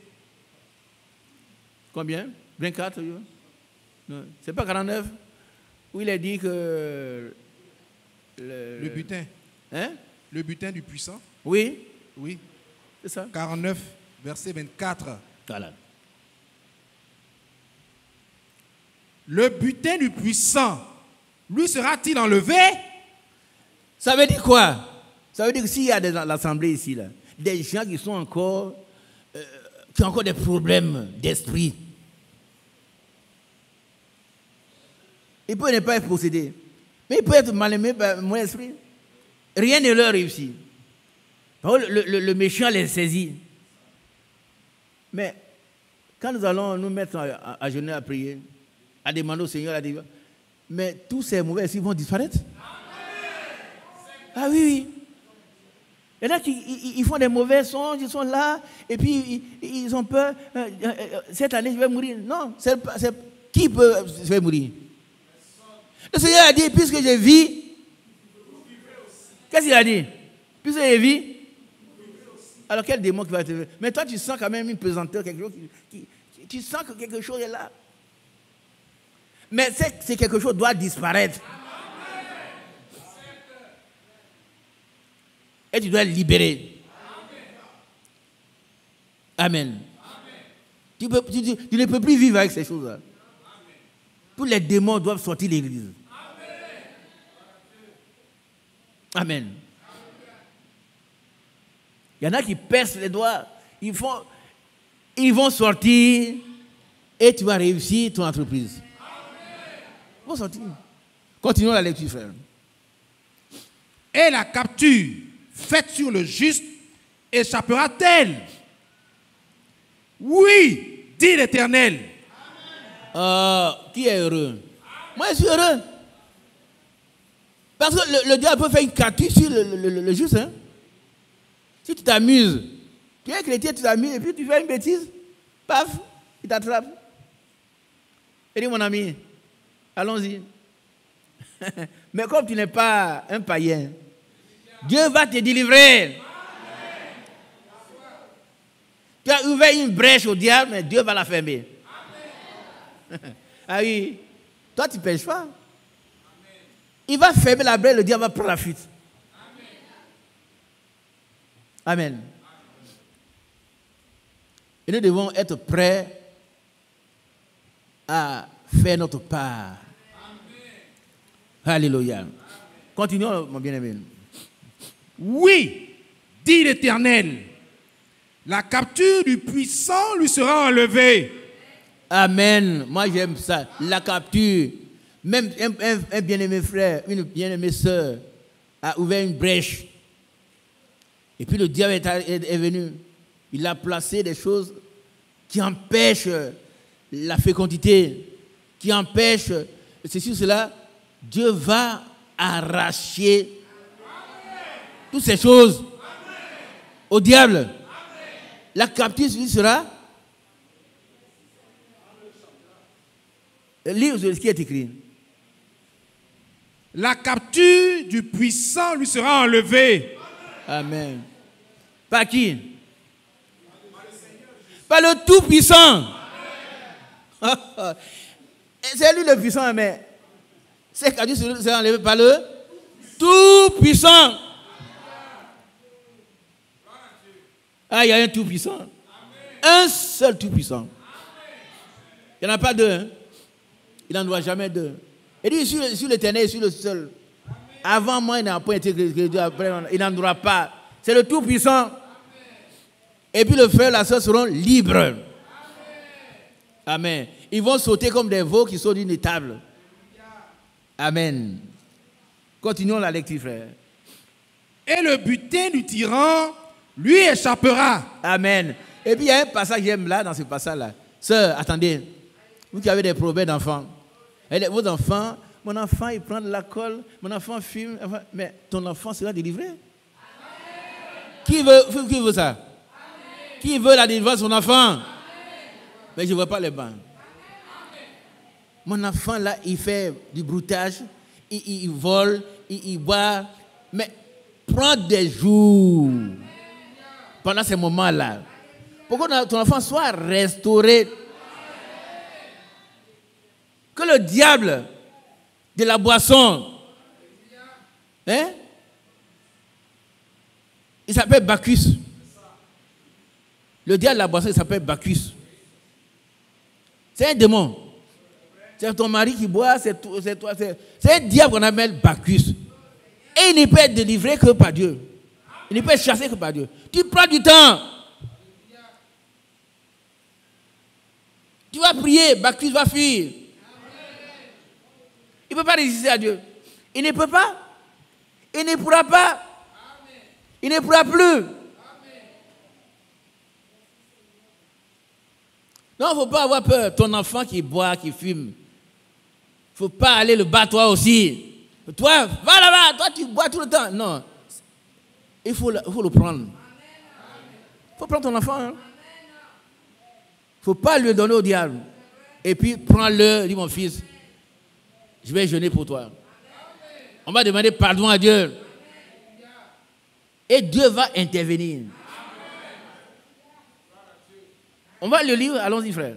S2: Combien? 24? Non, c'est pas 49? Où il est dit que...
S4: Le butin.
S2: Hein?
S4: Le butin du puissant.
S2: Oui,
S4: Oui.
S2: c'est ça.
S4: 49, verset 24.
S2: Voilà.
S4: Le butin du puissant, lui sera-t-il enlevé?
S2: Ça veut dire quoi? Ça veut dire que s'il y a dans l'assemblée ici, là, des gens qui sont encore... qui ont encore des problèmes d'esprit, il peut ne pas être possédé, mais il peut être mal aimé par mon esprit. Rien ne leur réussit. Le méchant les saisit. Mais quand nous allons nous mettre à jeûner, à prier, à demander au Seigneur, à dire, mais tous ces mauvais esprits vont disparaître. Ah oui, oui. Il y en a qui font des mauvais songes, ils sont là, et puis ils ont peur. Cette année, je vais mourir. Non, qui peut se faire mourir? Le Seigneur a dit, puisque je vis, qu'est-ce qu'il a dit? Puisque je vis, alors quel démon qui va te faire? Mais toi, tu sens quand même une pesanteur, quelque chose tu sens que quelque chose est là. Mais c'est quelque chose doit disparaître. Et tu dois le libérer. Amen. Tu ne peux plus vivre avec ces choses-là. Tous les démons doivent sortir de l'église. Amen. Il y en a qui percent les doigts. Ils vont sortir et tu vas réussir ton entreprise. Ils vont sortir. Continuons la lecture, frère.
S4: Et la capture faite sur le juste échappera-t-elle? Oui, dit l'Éternel.
S2: Qui est heureux? Moi, je suis heureux. Parce que le diable peut faire une capture sur le juste. Hein? Si tu t'amuses, tu es chrétien, tu t'amuses, et puis tu fais une bêtise, paf, il t'attrape. Il dit, mon ami, allons-y. Mais comme tu n'es pas un païen, Dieu va te délivrer. Tu as ouvert une brèche au diable, mais Dieu va la fermer. Ah oui, toi tu ne pêches pas. Il va fermer la brèche, le diable va prendre la fuite. Amen. Et nous devons être prêts à faire notre part. Alléluia. Continuons, mon bien-aimé.
S4: Oui, dit l'Éternel, la capture du puissant lui sera enlevée.
S2: Amen. Moi j'aime ça. La capture. Même un bien-aimé frère, une bien-aimée sœur a ouvert une brèche. Et puis le diable est venu. Il a placé des choses qui empêchent la fécondité, qui empêchent ceci ou cela. Dieu va arracher toutes ces choses au diable. La captive sera. Lis ce qui est écrit.
S4: La capture du puissant lui sera enlevée.
S2: Amen. Par qui? Par le Tout-Puissant. C'est lui le puissant, mais c'est capture sera enlevé par le Tout-Puissant. Ah, il y a un Tout-Puissant. Un seul Tout-Puissant. Il n'y en a pas deux. Hein? Il n'en doit jamais deux. Il dit, sur l'Éternel, je suis le seul. Avant moi, il n'a pas été créé. Après, il n'en aura pas. C'est le Tout-Puissant. Et puis le frère et la soeur seront libres. Amen. Ils vont sauter comme des veaux qui sautent d'une étable. Amen. Continuons la lecture, frère.
S4: Et le butin du tyran lui échappera.
S2: Amen. Et puis il y a un passage que j'aime là, dans ce passage-là. Sœur, attendez. Vous qui avez des problèmes d'enfants. Vos enfants, mon enfant, il prend de l'alcool, mon enfant fume, mais ton enfant sera délivré. Qui veut ça? Qui veut la délivrance de son enfant? Mais je ne vois pas les mains. Mon enfant là, il fait du broutage, il vole, il boit. Mais prends des jours pendant ces moments-là pour que ton enfant soit restauré. Que le diable de la boisson, hein? Il s'appelle Bacchus. Le diable de la boisson, il s'appelle Bacchus. C'est un démon. C'est ton mari qui boit, c'est toi. C'est un diable qu'on appelle Bacchus. Et il ne peut être délivré que par Dieu. Il ne peut être chassé que par Dieu. Tu prends du temps. Tu vas prier, Bacchus va fuir. Il ne peut pas résister à Dieu. Il ne peut pas. Il ne pourra pas. Il ne pourra plus. Non, il ne faut pas avoir peur. Ton enfant qui boit, qui fume, il ne faut pas aller le battre toi aussi. Toi, va là-bas, toi tu bois tout le temps. Non. Il faut le prendre. Il faut prendre ton enfant. Il ne faut pas le donner au diable. Et puis, prends-le, dis mon fils, je vais jeûner pour toi. On va demander pardon à Dieu. Et Dieu va intervenir. On va le lire, allons-y frère.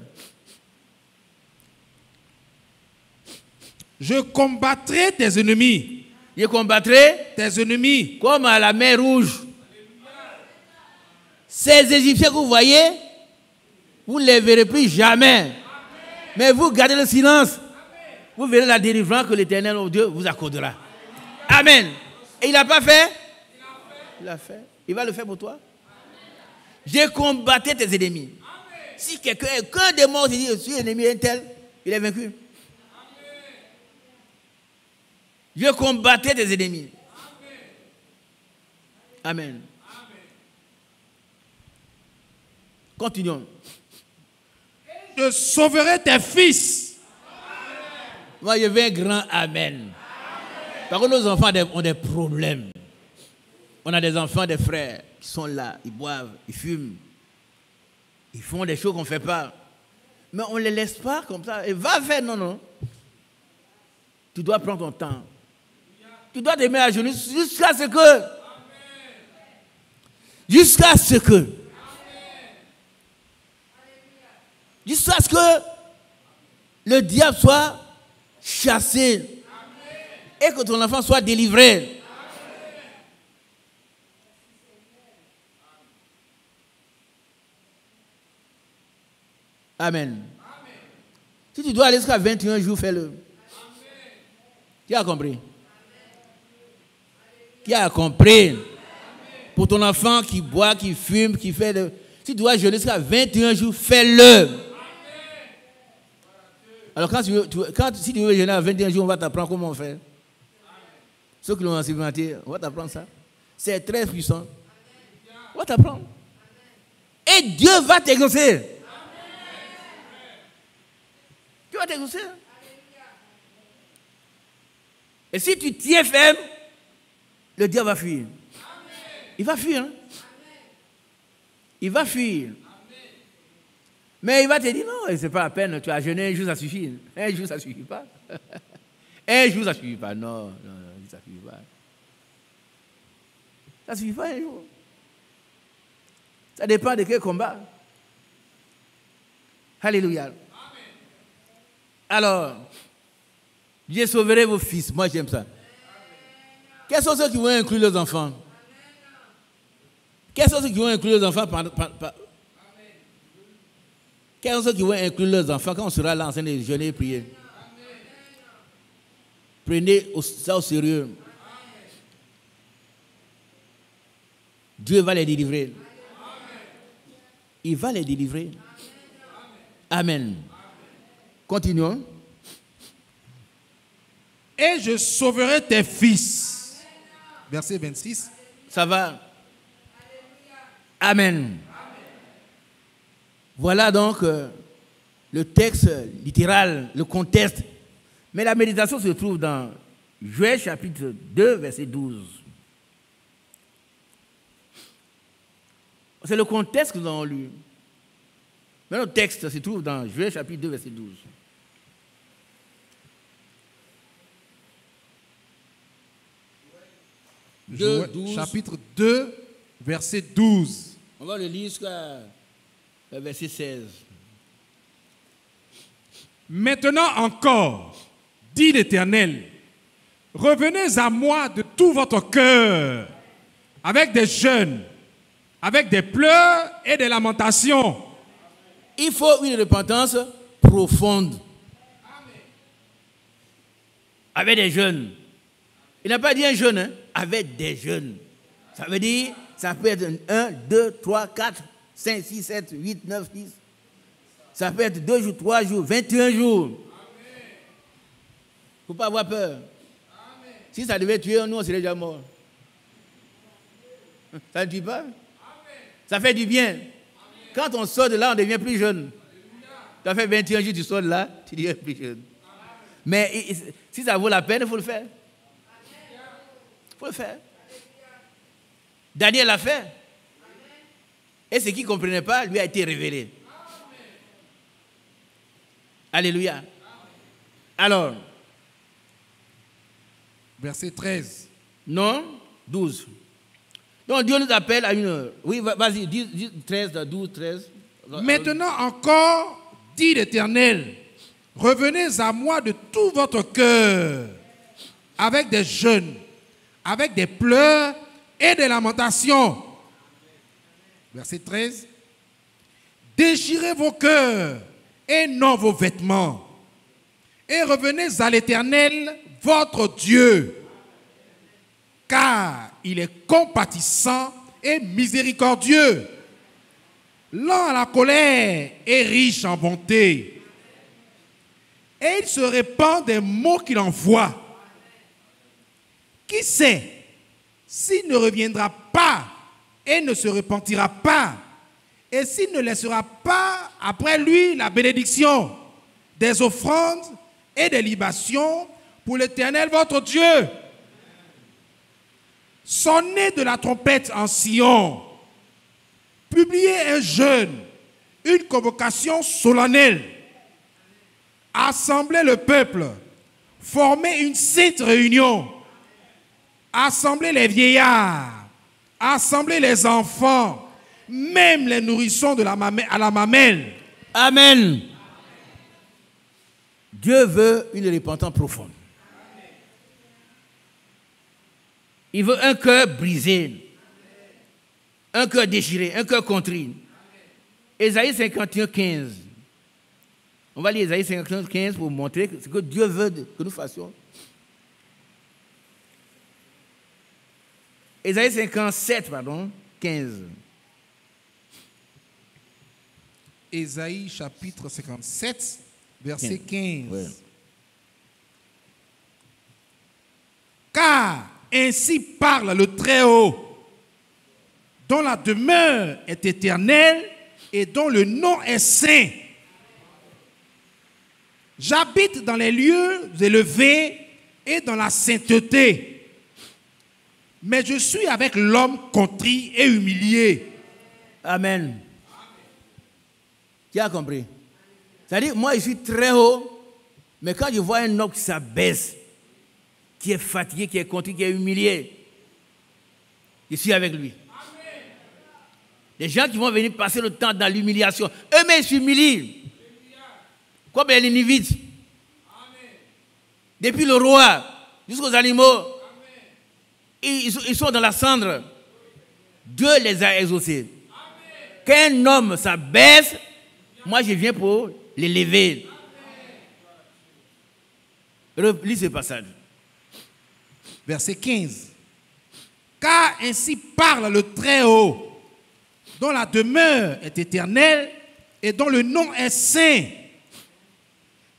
S4: Je combattrai tes ennemis.
S2: Je combattrai
S4: Tes ennemis.
S2: comme à la mer Rouge. Ces Égyptiens que vous voyez, vous ne les verrez plus jamais. Mais vous gardez le silence. Vous verrez la délivrance que l'Éternel, oh Dieu, vous accordera. Amen. Et il n'a pas fait? Il l'a fait. Il va le faire pour toi. J'ai combattu tes ennemis. Si qu'un démon se dit, je suis ennemi d'un tel, il est vaincu. Je combattais tes ennemis. Amen. Continuons.
S4: Je sauverai tes fils.
S2: Moi, je veux un grand amen. Par contre, nos enfants ont des problèmes. On a des enfants, des frères qui sont là, ils boivent, ils fument. Ils font des choses qu'on ne fait pas. Mais on ne les laisse pas comme ça. Et va faire, non. Tu dois prendre ton temps. Tu dois te mettre à genoux jusqu'à ce que. Jusqu'à ce que. Jusqu'à ce que le diable soit chassé. Et que ton enfant soit délivré. Amen. Si tu dois aller jusqu'à 21 jours, fais-le. Qui a compris? Qui a compris? Pour ton enfant qui boit, qui fume, qui fait de... Si tu dois jeûner jusqu'à 21 jours, fais-le. Alors si tu veux jeûner à 21 jours, on va t'apprendre comment on fait. Ceux qui l'ont expérimenté, on va t'apprendre ça. C'est très puissant. On va t'apprendre. Et Dieu va t'exaucer. Dieu va t'exaucer. Et si tu tiens ferme, le diable va fuir. Il va fuir. Hein? Il va fuir. Mais il va te dire, non, c'est pas la peine, tu as jeûné un jour, ça suffit. Un jour, ça ne suffit pas. Un jour, ça ne suffit pas. Non, ça ne suffit pas. Ça ne suffit pas un jour. Ça dépend de quel combat. Alléluia. Alors, je sauverai vos fils. Moi, j'aime ça. Quels sont ceux qui vont inclure leurs enfants? Quels sont ceux qui vont inclure leurs enfants Quels sont ceux qui vont inclure leurs enfants quand on sera là en train de jeûner et prier? Prenez ça au sérieux. Dieu va les délivrer. Il va les délivrer. Amen. Continuons.
S4: Et je sauverai tes fils. Verset 26.
S2: Ça va. Amen. Voilà donc le texte littéral, le contexte. Mais la méditation se trouve dans Joël chapitre 2, verset 12. C'est le contexte que nous avons lu. Mais notre texte se trouve dans Joël chapitre 2, verset 12.
S4: Joël, chapitre 2, verset 12.
S2: On va le lire jusqu'à verset 16.
S4: Maintenant encore, dit l'Éternel, revenez à moi de tout votre cœur, avec des jeûnes, avec des pleurs et des lamentations.
S2: Il faut une repentance profonde. Avec des jeûnes. Il n'a pas dit un jeûne, hein? Avec des jeûnes. Ça veut dire, ça peut être 1, 2, 3, 4, 5, 6, 7, 8, 9, 10. Ça peut être 2 jours, 3 jours, 21 jours. Il ne faut pas avoir peur. Amen. Si ça devait tuer, nous, on serait déjà morts. Ça ne tue pas. Amen. Ça fait du bien. Amen. Quand on sort de là, on devient plus jeune. Tu as fait 21 jours, tu sors de là, tu deviens plus jeune. Amen. Mais si ça vaut la peine, il faut le faire. Il faut le faire. Daniel l'a fait. Et ce qu'il ne comprenait pas, lui a été révélé. Alléluia. Alors,
S4: verset 13.
S2: Non, 12. Donc Dieu nous appelle à une... Oui, vas-y, 13, 12, 13.
S4: Maintenant encore, dit l'Éternel, revenez à moi de tout votre cœur, avec des jeûnes, avec des pleurs et des lamentations. Verset 13. Déchirez vos cœurs et non vos vêtements, et revenez à l'Éternel, votre Dieu, car il est compatissant et miséricordieux, lent à la colère et riche en bonté, et il se répand des mots qu'il envoie. Qui sait s'il ne reviendra pas et ne se repentira pas, et s'il ne laissera pas après lui la bénédiction des offrandes et des libations pour l'Éternel votre Dieu. Sonnez de la trompette en Sion, publiez un jeûne, une convocation solennelle, assemblez le peuple, formez une sainte réunion, assemblez les vieillards, assemblez les enfants, même les nourrissons à la mamelle.
S2: Amen. Dieu veut une repentance profonde. Il veut un cœur brisé, un cœur déchiré, un cœur contrit. Ésaïe 51, 15. On va lire Ésaïe 51, 15 pour montrer ce que Dieu veut que nous fassions. Ésaïe 57, 15.
S4: Ésaïe chapitre 57, verset 15.
S2: Ouais.
S4: Car ainsi parle le Très-Haut, dont la demeure est éternelle et dont le nom est saint. J'habite dans les lieux élevés et dans la sainteté, mais je suis avec l'homme contrit et humilié.
S2: Amen. Qui a compris? C'est-à-dire, moi, je suis très haut, mais quand je vois un homme qui s'abaisse, qui est fatigué, qui est contrit, qui est humilié, je suis avec lui. Amen. Les gens qui vont venir passer le temps dans l'humiliation, eux-mêmes s'humilient. Comme les Ninivites. Depuis le roi jusqu'aux animaux, ils sont dans la cendre. Dieu les a exaucés. Qu'un homme s'abaisse, moi je viens pour l'élever. Lis ce passage.
S4: Verset 15. Car ainsi parle le Très-Haut, dont la demeure est éternelle et dont le nom est saint.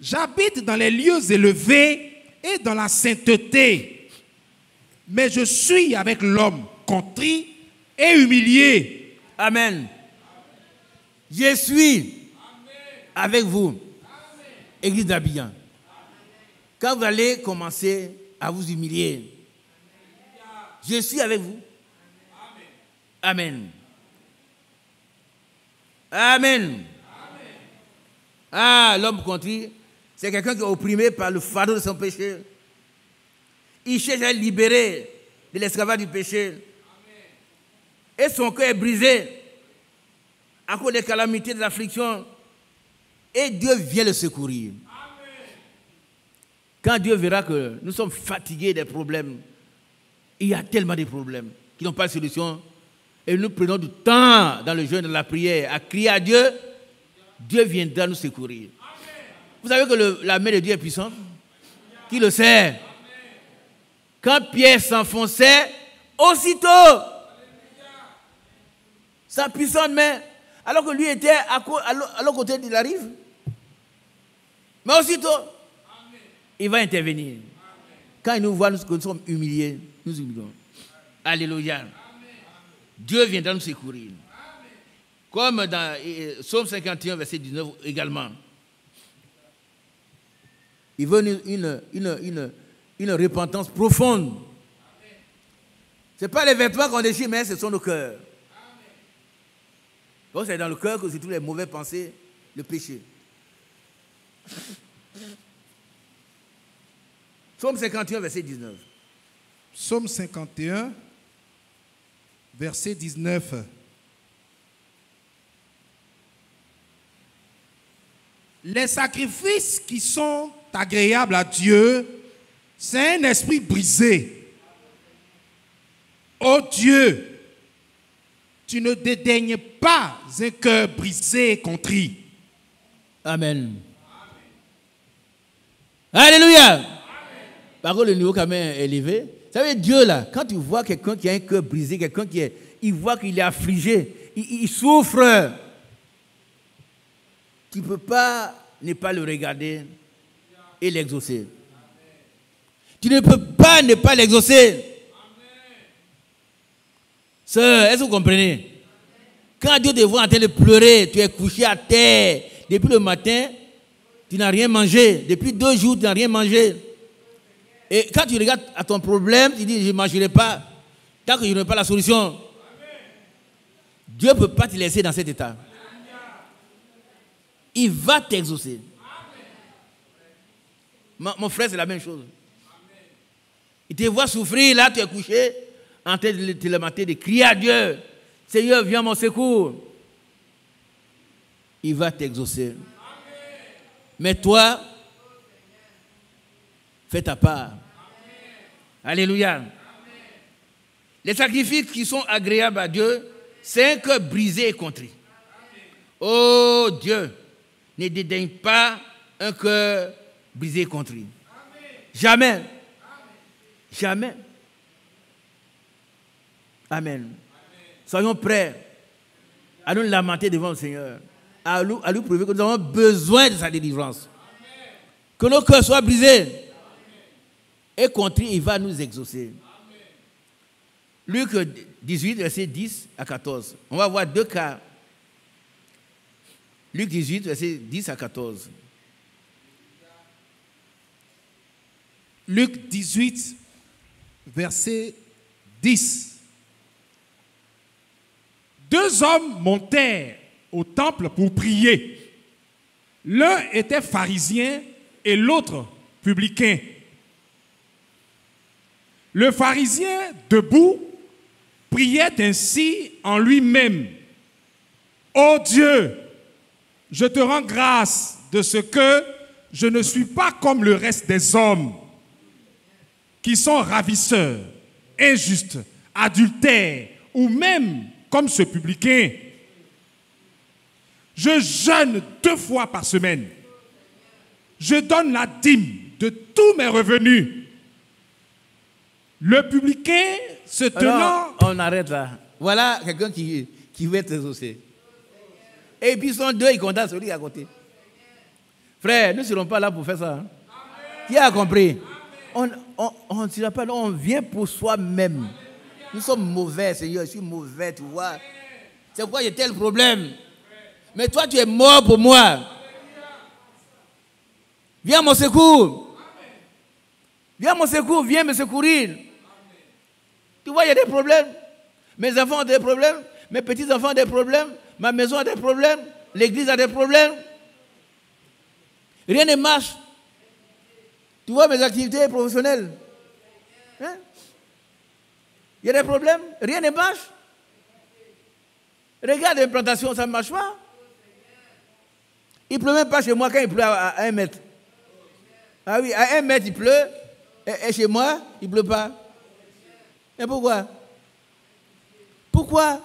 S4: J'habite dans les lieux élevés et dans la sainteté, mais je suis avec l'homme contrit et humilié.
S2: Amen. Je suis avec vous, Église d'Abidjan. Quand vous allez commencer à vous humilier, je suis avec vous. Amen. Amen. Ah, l'homme contrit, c'est quelqu'un qui est opprimé par le fardeau de son péché. Il cherche à être libéré de l'esclavage du péché. Et son cœur est brisé à cause des calamités, des afflictions. Et Dieu vient le secourir. Quand Dieu verra que nous sommes fatigués des problèmes, il y a tellement de problèmes qui n'ont pas de solution, et nous prenons du temps dans le jeûne, dans la prière, à crier à Dieu, Dieu viendra nous secourir. Vous savez que la main de Dieu est puissante? Qui le sait? Quand Pierre s'enfonçait, aussitôt, sa puissante main, alors que lui était à l'autre côté de la rive, mais aussitôt, il va intervenir. Quand il nous voit, que nous sommes humiliés, nous humilions. Alléluia. Dieu viendra nous secourir. Comme dans Psaume 51, verset 19 également. Il veut une repentance profonde. Ce n'est pas les vêtements qu'on déchire, mais ce sont nos cœurs. Donc c'est dans le cœur que c'est toutes les mauvaises pensées, le péché. Psaume 51, verset 19.
S4: Psaume 51, verset 19. Les sacrifices qui sont agréables à Dieu, c'est un esprit brisé. Ô Dieu, tu ne dédaignes pas un cœur brisé et contrit.
S2: Amen. Alléluia. Par contre, le niveau quand même est élevé. Vous savez, Dieu là, quand tu vois quelqu'un qui a un cœur brisé, quelqu'un il voit qu'il est affligé, il souffre, tu ne peux pas ne pas le regarder et l'exaucer. Tu ne peux pas ne pas l'exaucer. Sœur, est-ce que vous comprenez? Quand Dieu te voit en train de pleurer, tu es couché à terre, depuis le matin, tu n'as rien mangé. Depuis 2 jours, tu n'as rien mangé. Et quand tu regardes à ton problème, tu dis, je ne mangerai pas, tant que je n'ai pas la solution. Dieu ne peut pas te laisser dans cet état. Il va t'exaucer. Mon frère, c'est la même chose. Il te voit souffrir, là, tu es couché, en train de te lamenter, de crier à Dieu. Seigneur, viens à mon secours. Il va t'exaucer. Mais toi, fais ta part. Alléluia. Les sacrifices qui sont agréables à Dieu, c'est un cœur brisé et contrit. Oh Dieu, ne dédaigne pas un cœur brisé et contrit. Jamais. Jamais. Amen. Soyons prêts à nous lamenter devant le Seigneur, à lui prouver que nous avons besoin de sa délivrance. Que nos cœurs soient brisés et contrit, il va nous exaucer. Luc 18, verset 10 à 14. On va voir 2 cas. Luc 18, verset 10 à 14.
S4: Luc 18, verset 10. 2 hommes montèrent au temple pour prier. L'un était pharisien et l'autre publicain. Le pharisien, debout, priait ainsi en lui-même. Ô Dieu, je te rends grâce de ce que je ne suis pas comme le reste des hommes qui sont ravisseurs, injustes, adultères ou même comme ce publicain. Je jeûne 2 fois par semaine. Je donne la dîme de tous mes revenus. Le publicain se tenant...
S2: Alors, on arrête là. Voilà quelqu'un qui veut être exaucé. Et puis ils sont 2, ils condamnent celui à côté. Frère, nous ne serons pas là pour faire ça. Hein? Qui a compris? On ne sera pas là, on vient pour soi-même. Nous sommes mauvais, Seigneur, je suis mauvais, tu vois. C'est pourquoi j'ai tel problème. Mais toi, tu es mort pour moi. Viens à mon secours. Viens à mon secours, viens me secourir. Tu vois, il y a des problèmes. Mes enfants ont des problèmes. Mes petits-enfants ont des problèmes. Ma maison a des problèmes. L'église a des problèmes. Rien ne marche. Tu vois mes activités professionnelles. Hein? Il y a des problèmes. Rien ne marche. Regarde l'implantation, ça ne marche pas. Il ne pleut même pas chez moi quand il pleut à 1 mètre. Ah oui, à 1 mètre il pleut. Et chez moi, il ne pleut pas. Et pourquoi? Pourquoi?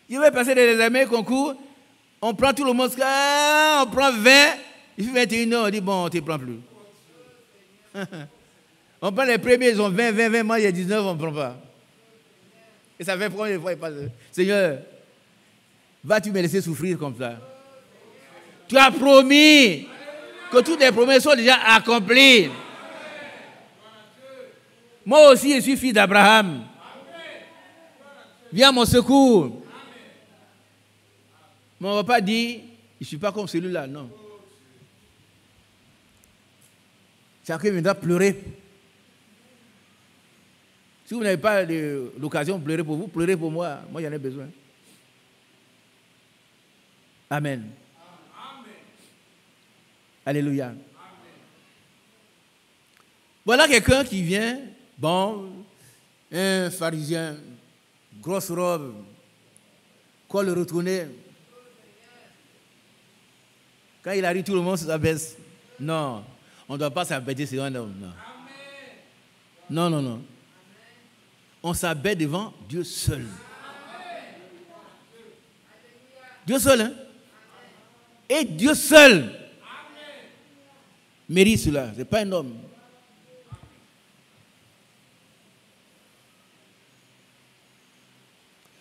S2: Je vais passer des examens, concours, on prend tout le monde, on prend 20, il fait 21 heures, on dit bon, on ne te prend plus. On prend les premiers, ils ont 20, moi il y a 19, on ne prend pas. Et ça fait première fois, il passe. Seigneur, vas-tu me laisser souffrir comme ça? Tu as promis que toutes les promesses sont déjà accomplies. Moi aussi, je suis fils d'Abraham. Viens à mon secours. Mais on ne va pas dire, je ne suis pas comme celui-là, non. Chacun viendra pleurer. Si vous n'avez pas l'occasion de pleurer pour vous, pleurez pour moi. Moi, j'en ai besoin. Amen. Amen. Alléluia. Amen. Voilà quelqu'un qui vient, bon, un pharisien, grosse robe, col retourné. Quand il arrive, tout le monde s'abaisse. Non, on ne doit pas s'abaisser sur un homme. Non. Non. On s'abaisse devant Dieu seul. Dieu seul, hein? Et Dieu seul mérite cela. Ce n'est pas un homme.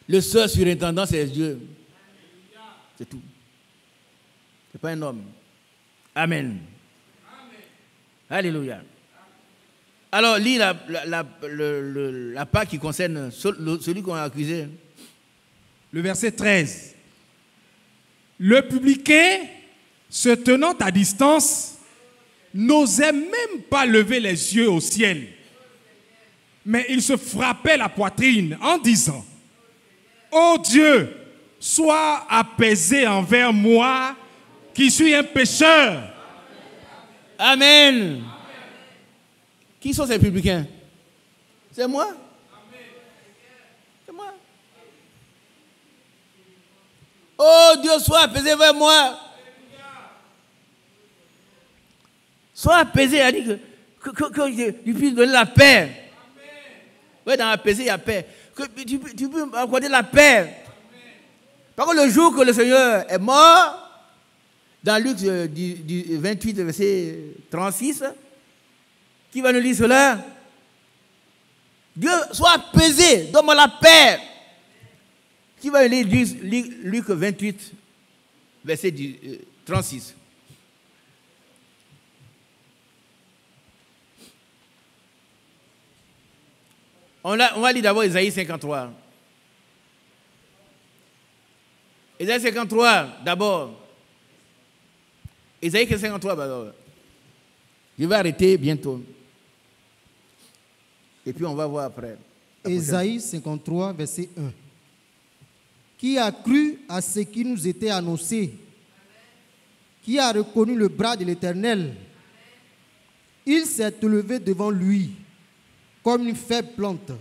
S2: Le seul surintendant, c'est Dieu. C'est tout. Ce n'est pas un homme. Amen. Alléluia. Alors, lis la part qui concerne celui qu'on a accusé.
S4: Le verset 13. Le publicain, se tenant à distance, n'osait même pas lever les yeux au ciel. Mais il se frappait la poitrine en disant, « Ô Dieu, sois apaisé envers moi, qui suis un pécheur. »
S2: Amen. Qui sont ces publicains? C'est moi. C'est moi. Oh Dieu, sois apaisé vers moi. Sois apaisé, il dit que tu puisses donner la paix. Oui, dans apaiser, il y a paix. Que tu peux accorder la paix. Par contre, le jour que le Seigneur est mort, dans Luc 28, verset 36, qui va nous lire cela? Dieu, sois apaisé, donne-moi la paix. Qui va lire Luc 28, verset 36? On va lire d'abord Isaïe 53. Isaïe 53, d'abord. Isaïe 53, d'abord. Je vais arrêter bientôt. Et puis on va voir après.
S5: Isaïe 53, verset 1. Qui a cru à ce qui nous était annoncé? Qui a reconnu le bras de l'Éternel? Il s'est élevé devant lui comme une faible plante,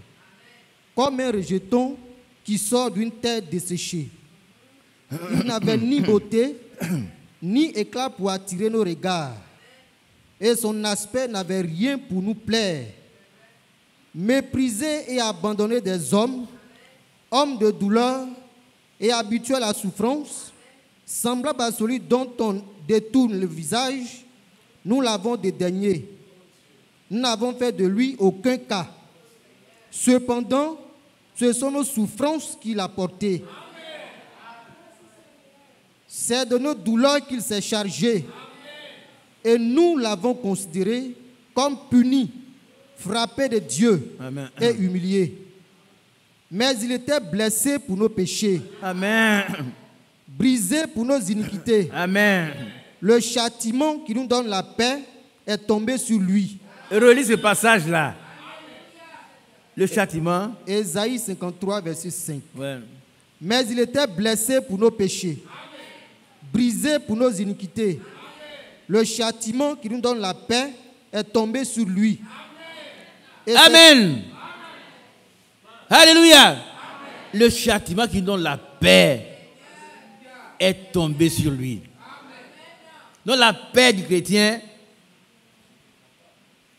S5: comme un rejeton qui sort d'une terre desséchée. Il n'avait ni beauté, ni éclat pour attirer nos regards, et son aspect n'avait rien pour nous plaire. Méprisé et abandonné des hommes, homme de douleur et habitué à la souffrance, semblable à celui dont on détourne le visage, nous l'avons dédaigné. Nous n'avons fait de lui aucun cas. Cependant, ce sont nos souffrances qu'il a portées. C'est de nos douleurs qu'il s'est chargé. Et nous l'avons considéré comme puni, frappé de Dieu. Amen. Et humilié. Mais il était blessé pour nos péchés.
S2: Amen.
S5: Brisé pour nos iniquités.
S2: Amen.
S5: Le châtiment qui nous donne la paix est tombé sur lui.
S2: Relis ce passage-là. Le châtiment.
S5: Ésaïe 53, verset 5.
S2: Ouais.
S5: Mais il était blessé pour nos péchés, brisé pour nos iniquités. Le châtiment qui nous donne la paix est tombé sur lui. Et
S2: Amen. Alléluia. Le châtiment qui donne la paix est tombé sur lui. Donc la paix du chrétien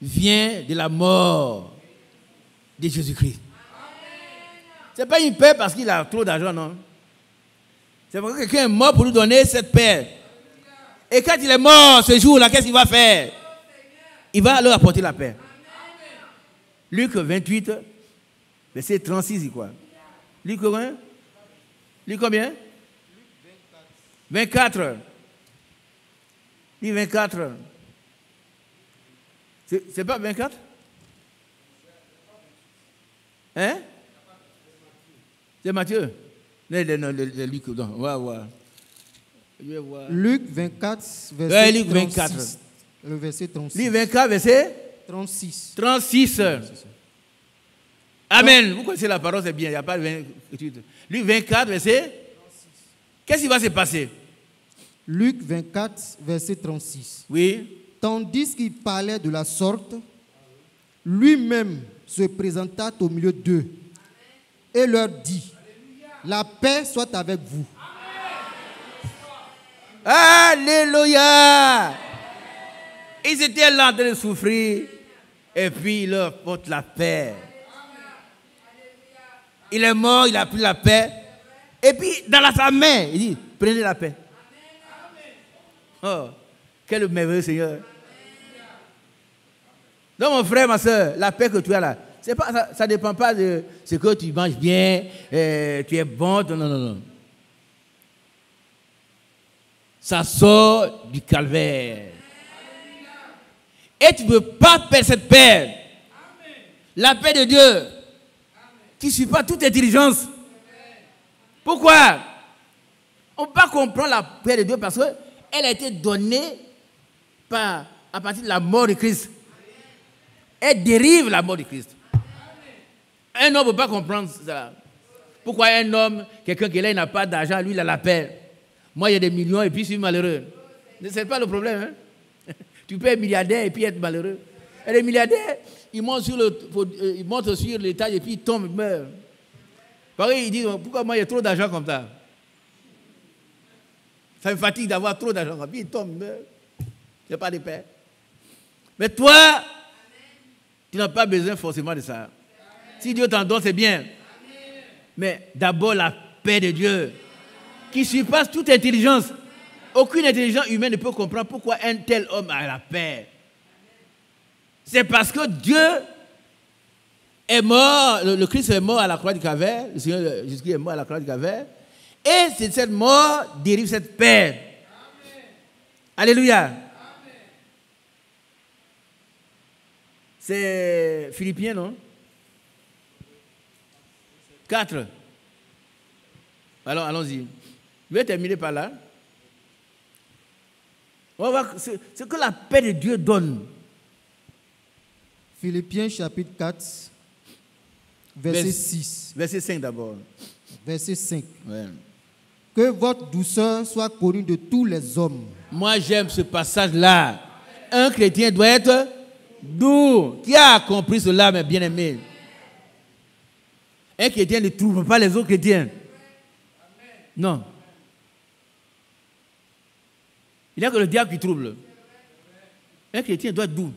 S2: vient de la mort de Jésus-Christ. Ce n'est pas une paix parce qu'il a trop d'argent, non. C'est parce que quelqu'un est mort pour nous donner cette paix. Et quand il est mort ce jour-là, qu'est-ce qu'il va faire? Il va leur apporter la paix. Luc 28, verset 36, c'est quoi? Luc combien? Luc combien? 24. Luc 24. C'est pas 24? Hein? C'est Matthieu? Non, Luc, non, on va voir. Je vais voir.
S5: Luc 24, verset
S2: Luc 24.
S5: 36. Le verset 36.
S2: Luc 24, verset
S5: 36.
S2: 36. Amen. Vous connaissez la parole, c'est bien. Il n'y a pas de 28. Luc 24, verset 36. Qu'est-ce qui va se passer?
S5: Luc 24, verset 36.
S2: Oui.
S5: Tandis qu'il parlait de la sorte, lui-même se présenta au milieu d'eux et leur dit: la paix soit avec vous.
S2: Alléluia. Ils étaient là en train de souffrir et puis il leur porte la paix. Il est mort, il a pris la paix et puis dans sa main, il dit: prenez la paix. Oh, quel merveilleux Seigneur. Donc mon frère, ma soeur, la paix que tu as là, c'est pas, ça ne dépend pas de ce que tu manges bien, tu es bon, non. Ça sort du calvaire. Et tu ne peux pas perdre cette paix. La paix de Dieu, qui ne suit pas toute intelligence. Pourquoi? On ne peut pas comprendre la paix de Dieu parce qu'elle a été donnée à partir de la mort de Christ. Elle dérive la mort de Christ. Un homme ne peut pas comprendre ça. Pourquoi un homme, quelqu'un qui est là, il n'a pas d'argent, lui, il a la paix. Moi, il y a des millions et puis je suis malheureux. Ce n'est pas le problème. Hein? Tu peux être milliardaire et puis être malheureux. Et les milliardaires, ils montent sur l'étage et puis ils tombent, ils meurent. Pareil, ils disent: pourquoi moi, il y a trop d'argent comme ça? Ça me fatigue d'avoir trop d'argent. Puis ils tombent, ils meurent. Il n'y a pas de paix. Mais toi, tu n'as pas besoin forcément de ça. Si Dieu t'en donne, c'est bien. Mais d'abord, la paix de Dieu, qui surpasse toute intelligence. Aucune intelligence humaine ne peut comprendre pourquoi un tel homme a la paix. C'est parce que Dieu est mort, le Christ est mort à la croix du Calvaire, le Seigneur Jésus-Christ est mort à la croix du Calvaire, et c'est cette mort dérive cette paix. Alléluia. Amen. C'est Philippiens, non? 4. Alors, allons-y. Je vais terminer par là. On va voir ce que la paix de Dieu donne.
S5: Philippiens chapitre 4, verset 6.
S2: Verset 5 d'abord.
S5: Verset 5.
S2: Ouais.
S5: Que votre douceur soit connue de tous les hommes.
S2: Moi, j'aime ce passage-là. Un chrétien doit être doux. Qui a compris cela, mes bien-aimés? Un chrétien ne trouble pas les autres chrétiens. Non. Il n'y a que le diable qui trouble. Un chrétien doit être doux.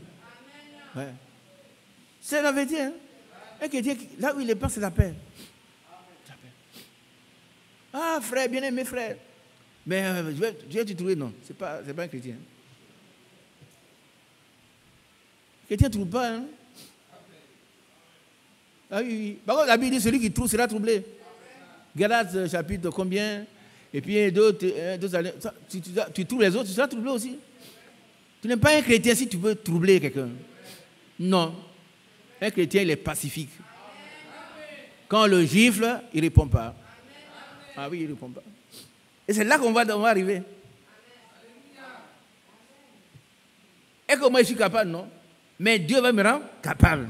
S2: Ouais. C'est la vérité. Hein? Un chrétien, là où il est pas, c'est la paix. Ah, frère, bien-aimé frère. Mais je vais te trouver, non. C'est pas un chrétien. Un chrétien ne trouble pas. Hein? Ah oui. Par contre, la Bible dit: celui qui trouve sera troublé. Galates chapitre combien? Et puis d'autres tu troubles les autres, tu seras troublé aussi. Tu n'es pas un chrétien si tu veux troubler quelqu'un. Non. Un chrétien, il est pacifique. Quand on le gifle, il ne répond pas. Ah oui, il ne répond pas. Et c'est là qu'on va arriver. Et que moi, je suis capable, non? Mais Dieu va me rendre capable.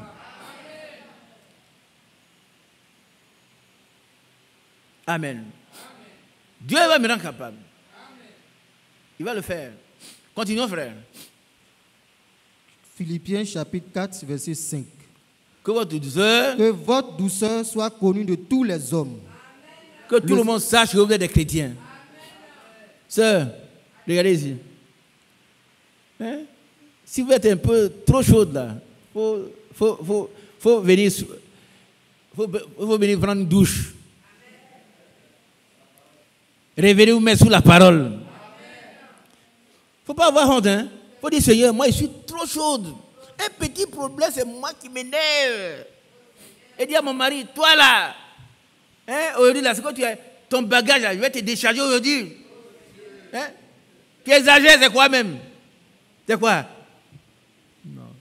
S2: Amen. Dieu va me rendre capable. Il va le faire. Continuons, frère.
S5: Philippiens chapitre 4, verset 5.
S2: Que votre douceur
S5: soit connue de tous les hommes.
S2: Que tout le monde sache que vous êtes des chrétiens. Sœur, regardez ici. Hein? Si vous êtes un peu trop chaude là, faut venir prendre une douche. Révélez-vous mais sous la parole. Il ne faut pas avoir honte. Il faut dire, Seigneur, moi je suis trop chaude. Un petit problème, c'est moi qui m'énerve. Et dire à mon mari, toi là, aujourd'hui, là, c'est quoi tu as ton bagage là, je vais te décharger aujourd'hui. Hein? Tu exagères, c'est quoi même? C'est quoi? Non.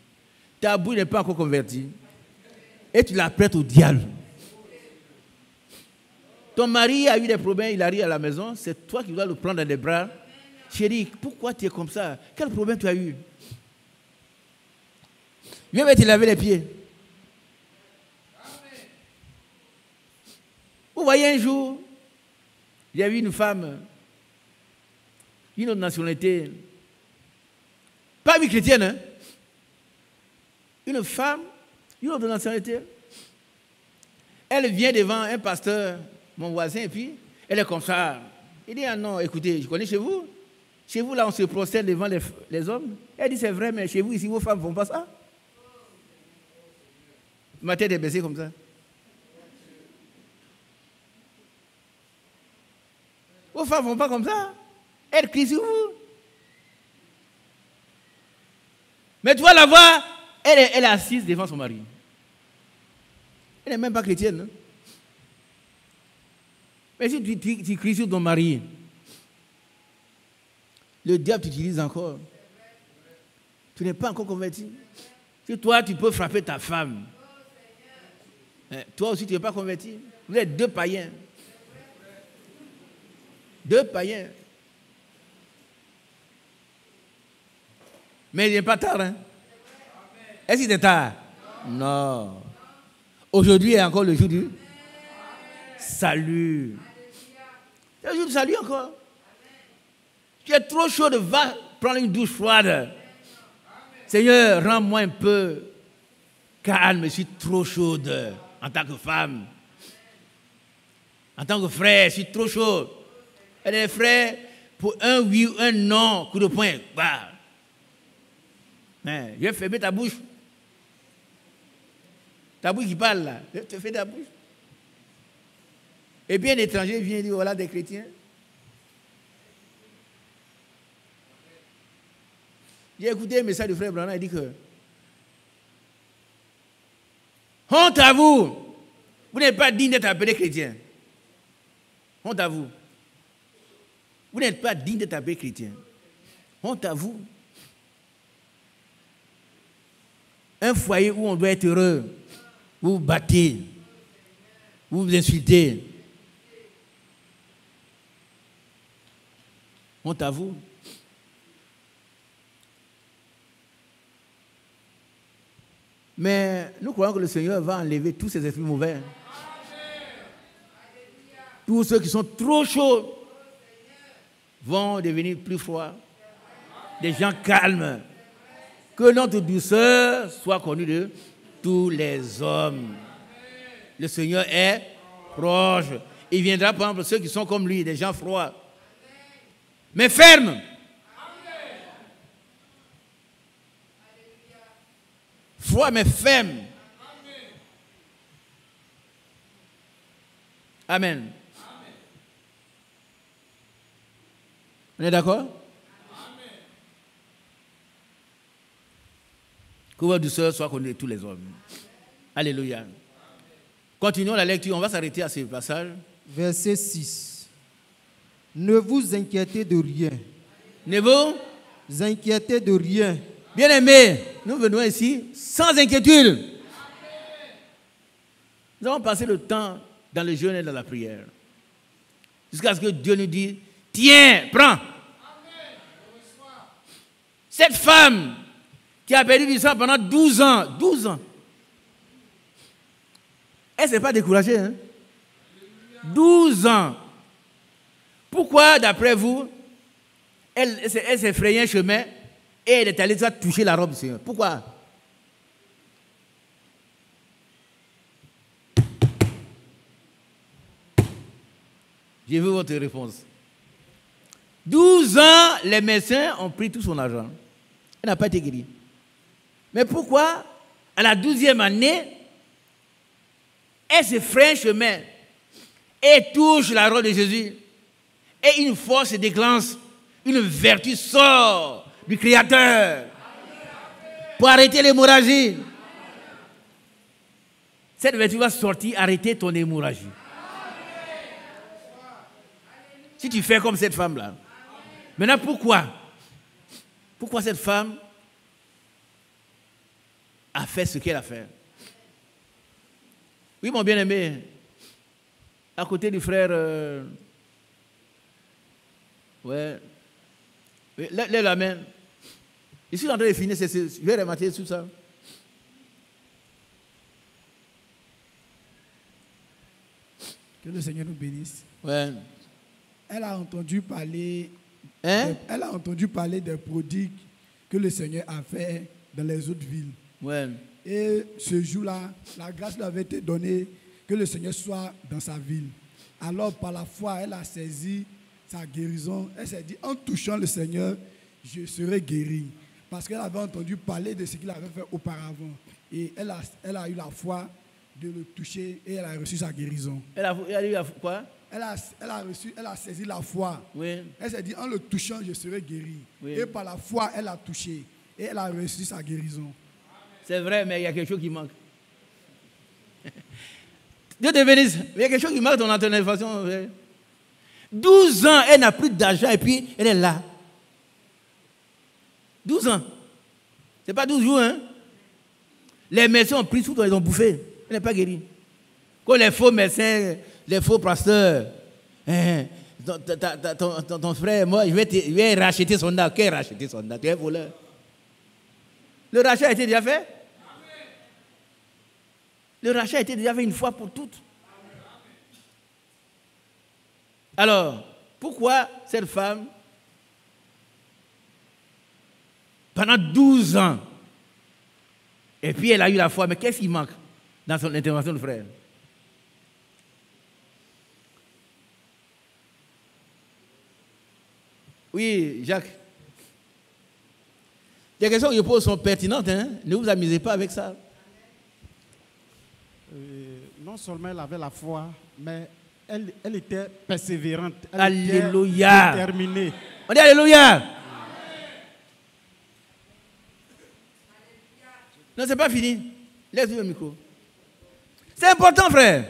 S2: Ta bouche n'est pas encore convertie. Et tu la prêtes au diable. Ton mari a eu des problèmes, il arrive à la maison, c'est toi qui dois le prendre dans les bras. Chérie, pourquoi tu es comme ça? Quel problème tu as eu? Viens te laver les pieds. Vous voyez, un jour, il y a eu une femme, une autre nationalité, pas une chrétienne, hein? Une femme, une autre nationalité. Elle vient devant un pasteur, mon voisin, et puis elle est comme ça. Il dit, ah non, écoutez, je connais chez vous. Chez vous, là, on se prosterne devant les hommes. Elle dit, c'est vrai, mais chez vous, ici, vos femmes ne font pas ça. Ma tête est baissée comme ça. Vos femmes ne font pas comme ça. Elles crient sur vous. Mais tu vas la voir, elle est assise devant son mari. Elle n'est même pas chrétienne. Hein? Mais si tu cries sur ton mari, le diable t'utilise encore. Tu n'es pas encore converti. Si toi, tu peux frapper ta femme, toi aussi, tu n'es pas converti. Vous êtes deux païens. Deux païens. Mais il n'est pas tard. Hein? Est-ce qu'il est tard? Non. Aujourd'hui est encore le jour du salut. C'est le jour du salut encore. Tu es trop chaud, va prendre une douche froide. Seigneur, rends-moi un peu calme, je suis trop chaude en tant que femme. En tant que frère, je suis trop chaud. Et les frères, pour un oui ou un non, coup de poing, bah. Je vais fermer ta bouche. Ta bouche qui parle là, je te fais ta bouche. Et puis un étranger vient dire, voilà des chrétiens. J'ai écouté un message du frère Branham, il dit que honte à vous, vous n'êtes pas digne d'être appelé chrétien. Honte à vous. Vous n'êtes pas digne d'être appelé chrétien. Honte à vous. Un foyer où on doit être heureux, vous vous battez, vous vous insultez. Honte à vous. Mais nous croyons que le Seigneur va enlever tous ces esprits mauvais. Tous ceux qui sont trop chauds vont devenir plus froids. Des gens calmes. Que notre douceur soit connue de tous les hommes. Le Seigneur est proche. Il viendra prendre ceux qui sont comme lui, des gens froids. Mais fermes. Froid mais ferme. Amen. On est d'accord? Que votre douceur soit connue de tous les hommes. Alléluia. Continuons la lecture. On va s'arrêter à ce passage.
S5: Verset 6. Ne vous inquiétez de rien.
S2: Ne vous
S5: inquiétez de rien.
S2: Bien-aimés, nous venons ici sans inquiétude. Nous avons passé le temps dans le jeûne et dans la prière. Jusqu'à ce que Dieu nous dise, tiens, prends. Cette femme qui a perdu du sang pendant 12 ans, elle ne s'est pas découragée. Hein? 12 ans. Pourquoi, d'après vous, elle s'est frayée un chemin et elle est allée toucher la robe du Seigneur? Pourquoi? J'ai vu votre réponse. 12 ans, les médecins ont pris tout son argent. Elle n'a pas été guérie. Mais pourquoi, à la 12e année, elle se fraye un chemin et touche la robe de Jésus et une force se déclenche, une vertu sort du Créateur pour arrêter l'hémorragie. Cette vertu va sortir, arrêter ton hémorragie. Si tu fais comme cette femme-là. Maintenant, pourquoi cette femme a fait ce qu'elle a fait? Oui, mon bien-aimé, à côté du frère, ouais, lève la main. Je suis en train de finir, je vais remarquer tout ça.
S6: Que le Seigneur nous bénisse.
S2: Ouais.
S6: Elle a entendu parler,
S2: Elle
S6: a entendu parler des prodigues que le Seigneur a fait dans les autres villes.
S2: Ouais.
S6: Et ce jour-là, la grâce lui avait été donnée que le Seigneur soit dans sa ville. Alors, par la foi, elle a saisi sa guérison. Elle s'est dit, en touchant le Seigneur, je serai guérie. Parce qu'elle avait entendu parler de ce qu'il avait fait auparavant. Et elle a eu la foi de le toucher et elle a reçu sa guérison.
S2: Elle a eu quoi?
S6: Elle a saisi la foi.
S2: Oui.
S6: Elle s'est dit, en le touchant, je serai guérie.
S2: Oui.
S6: Et par la foi, elle a touché. Et elle a reçu sa guérison.
S2: C'est vrai, mais il y a quelque chose qui manque. Dieu te bénisse. Il y a quelque chose qui manque dans ton intervention. 12 ans, elle n'a plus d'argent et puis elle est là. 12 ans. Ce n'est pas 12 jours, hein. Les médecins ont pris tout, ils ont bouffé. Elle n'est pas guérie. Quand les faux médecins, les faux pasteurs, ton frère, moi, je vais racheter son âme. Qui a racheté son âme? Tu es voleur. Le rachat a été déjà fait. Le rachat a été déjà fait une fois pour toutes. Alors, pourquoi cette femme, pendant 12 ans, et puis elle a eu la foi, mais qu'est-ce qui manque dans son intervention de frère? Oui, Jacques. Les questions que je pose sont pertinentes, hein? Ne vous amusez pas avec ça.
S7: Non seulement elle avait la foi, mais elle était persévérante. Elle
S2: Alléluia.
S7: était déterminée.
S2: On dit Alléluia. Non, c'est pas fini. Laisse-lui le micro. C'est important, frère.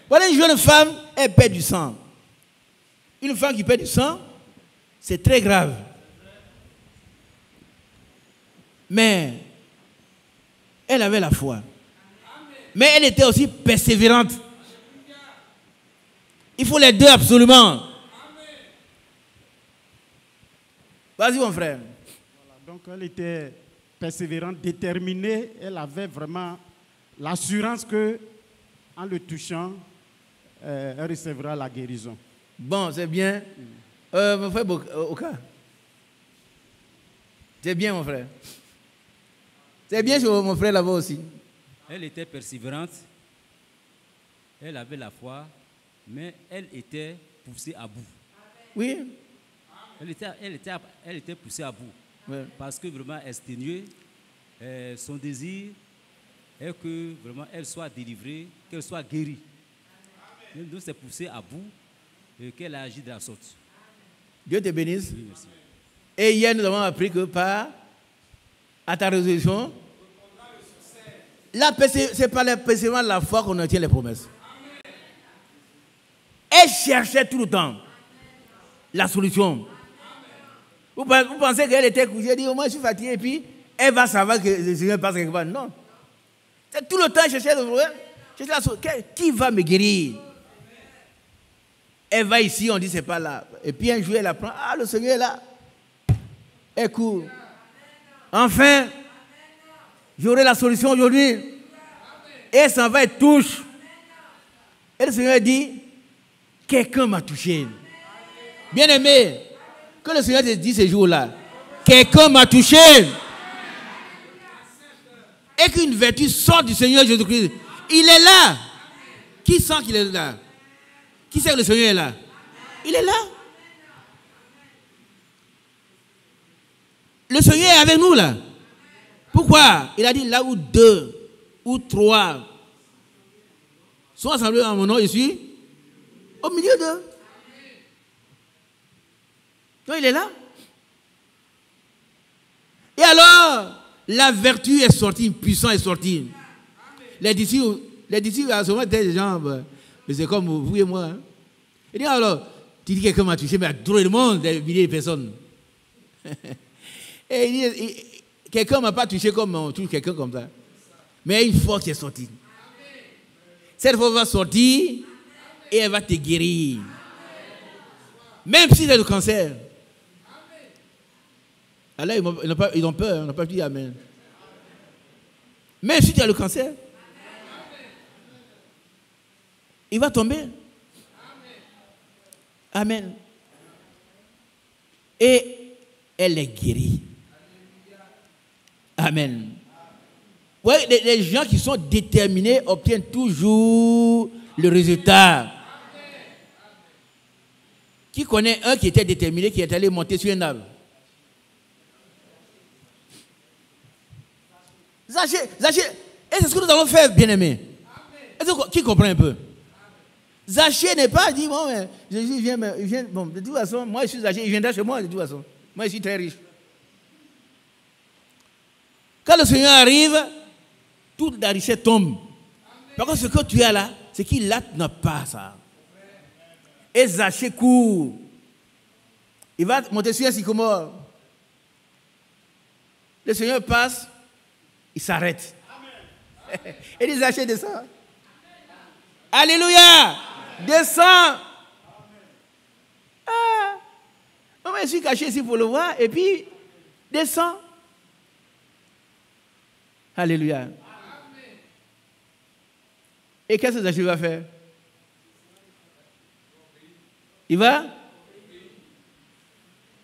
S2: Voilà une jeune femme, elle perd du sang. Une femme qui perd du sang, c'est très grave. Mais elle avait la foi. Mais elle était aussi persévérante. Il faut les deux absolument. Vas-y mon frère.
S7: Voilà, donc elle était persévérante, déterminée. Elle avait vraiment l'assurance que en le touchant, elle recevra la guérison.
S2: Bon, c'est bien. Mon frère Oka. C'est bien mon frère. C'est bien sur mon frère là-bas aussi.
S8: Elle était persévérante, elle avait la foi, mais elle était poussée à bout.
S2: Oui.
S8: Elle était poussée à bout.
S2: Oui.
S8: Parce que vraiment exténuée, son désir est que vraiment elle soit délivrée, qu'elle soit guérie. Donc c'est poussée à bout et qu'elle a agi de la sorte.
S2: Dieu te bénisse.
S8: Oui, merci.
S2: Et hier, nous avons appris que à ta résolution, c'est par le persévérance de la foi qu'on obtient les promesses. Elle cherchait tout le temps la solution. Vous pensez qu'elle était couchée, elle dit, moi je suis fatiguée, et puis elle va savoir que le Seigneur passe quelque part. Non. C'est tout le temps chercher le problème. Chercher la solution. Qui va me guérir? Elle va ici, on dit c'est pas là. Et puis un jour elle apprend, ah le Seigneur est là. Elle court. Enfin, j'aurai la solution aujourd'hui. Et elle s'en va et touche. Et le Seigneur dit, quelqu'un m'a touché. Bien aimé, que le Seigneur te dit ce jour-là, quelqu'un m'a touché. Et qu'une vertu sort du Seigneur Jésus-Christ. Il est là. Qui sent qu'il est là? Qui sait que le Seigneur est là? Il est là. Le Seigneur est avec nous là. Pourquoi? Il a dit là où 2 ou 3 sont assemblés en mon nom, je suis au milieu d'eux. Donc il est là. Et alors, la vertu est sortie, une puissance est sortie. Les disciples à ce moment étaient des gens, mais c'est comme vous et moi. Hein. Et dit alors, tu dis quelqu'un m'a touché, mais à tout le monde, des milliers de personnes. Et il dit, quelqu'un ne m'a pas touché comme on touche quelqu'un comme ça. Mais une force qui est sortie. Cette force va sortir et elle va te guérir. Même si c'est le cancer. Alors ils ont peur, ils n'ont pas dit amen. Même si tu as le cancer, il va tomber. Amen. Et elle est guérie. Amen. Ouais, les gens qui sont déterminés obtiennent toujours le résultat. Qui connaît un qui était déterminé, qui est allé monter sur un arbre? Zachée, et c'est ce que nous allons faire, bien-aimés. Qui comprend un peu? Zachée n'est pas dit, bon, Jésus vient, bon, de toute façon, moi je suis Zachée, il viendra chez moi de toute façon. Moi je suis très riche. Quand le Seigneur arrive, toute la richesse tombe. Par contre, ce que tu as là, c'est qu'il n'a pas ça. Et Zachée court. Il va monter sur un sycomore. Le Seigneur passe, il s'arrête. Et dit, Zachée, descend. Alléluia! Descends! Ah! Moi, je suis caché ici pour le voir, et puis, descends. Alléluia. Et qu'est-ce que Zachée va faire? Il va?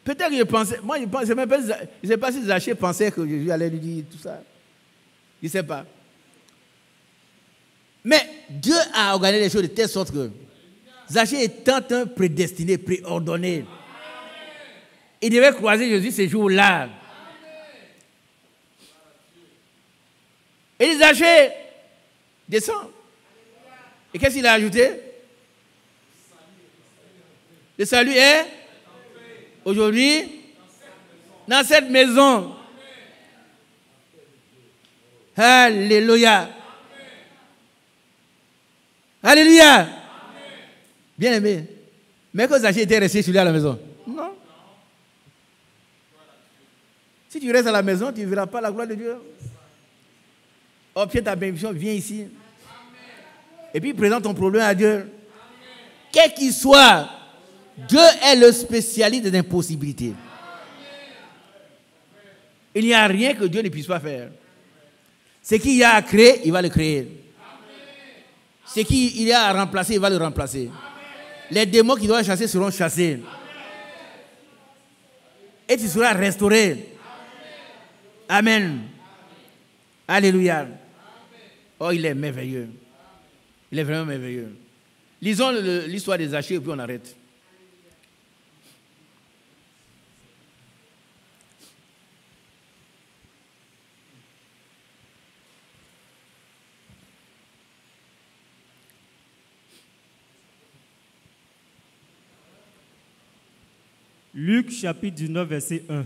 S2: Peut-être qu'il pensait, moi je ne sais pas si Zachée pensait que Jésus allait lui dire tout ça. Je ne sais pas. Mais Dieu a organisé les choses de telle sorte que Zachée étant un prédestiné, préordonné, il devait croiser Jésus ce jour-là. Et Zachée descend. Et qu'est-ce qu'il a ajouté? Le salut est aujourd'hui dans cette maison. Alléluia. Alléluia. Bien aimé. Mais que Zachée était resté celui à la maison? Non. Si tu restes à la maison, tu ne verras pas la gloire de Dieu. Obtiens ta bénédiction, viens ici. Et puis présente ton problème à Dieu. Quel qu'il soit, Dieu est le spécialiste des impossibilités. Il n'y a rien que Dieu ne puisse pas faire. Ce qu'il y a à créer, il va le créer. Ce qu'il y a à remplacer, il va le remplacer. Les démons qui doivent chasser seront chassés. Et tu seras restauré. Amen. Alléluia. Oh, il est merveilleux. Il est vraiment merveilleux. Lisons l'histoire des Zachée et puis on arrête.
S7: Luc chapitre 19, verset 1.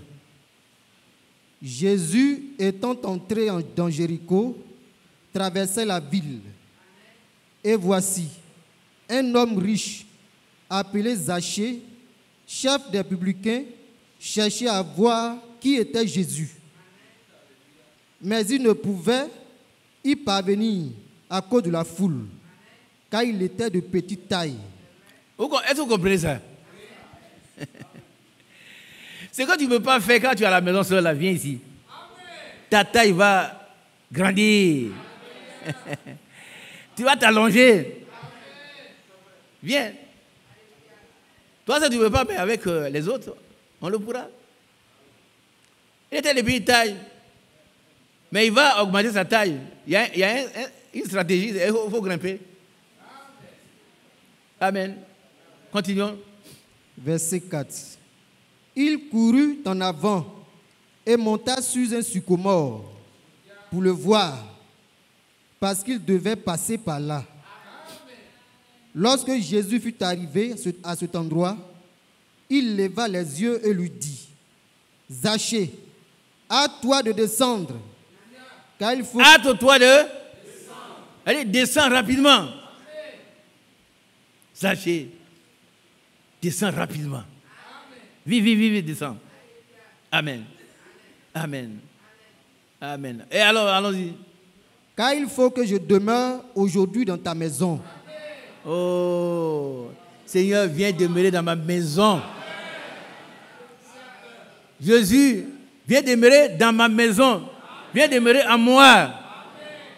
S5: Jésus, étant entré dans Jéricho, traversait la ville. Et voici, un homme riche, appelé Zachée, chef des publicains, cherchait à voir qui était Jésus. Mais il ne pouvait y parvenir à cause de la foule, car il était de petite taille.
S2: Est-ce que vous comprenez ça? C'est que tu ne peux pas faire quand tu es à la maison seul, là, viens ici. Ta taille va grandir. Tu vas t'allonger. Viens. Toi, ça tu ne veux pas, mais avec les autres, on le pourra. Il était de petite taille. Mais il va augmenter sa taille. Il y a une stratégie, il faut grimper. Amen. Continuons.
S5: Verset 4. Il courut en avant et monta sur un sycomore pour le voir, parce qu'il devait passer par là. Lorsque Jésus fut arrivé à cet endroit, il leva les yeux et lui dit, Zachée, hâte-toi de descendre, car il faut...
S2: Hâte-toi de descendre. Allez, descends rapidement. Zachée, descends rapidement. Vive, descends. Amen. Amen. Amen. Et alors, allons-y.
S5: Car il faut que je demeure aujourd'hui dans ta maison.
S2: Oh, Seigneur, viens demeurer dans ma maison. Jésus, viens demeurer dans ma maison. Viens demeurer en moi.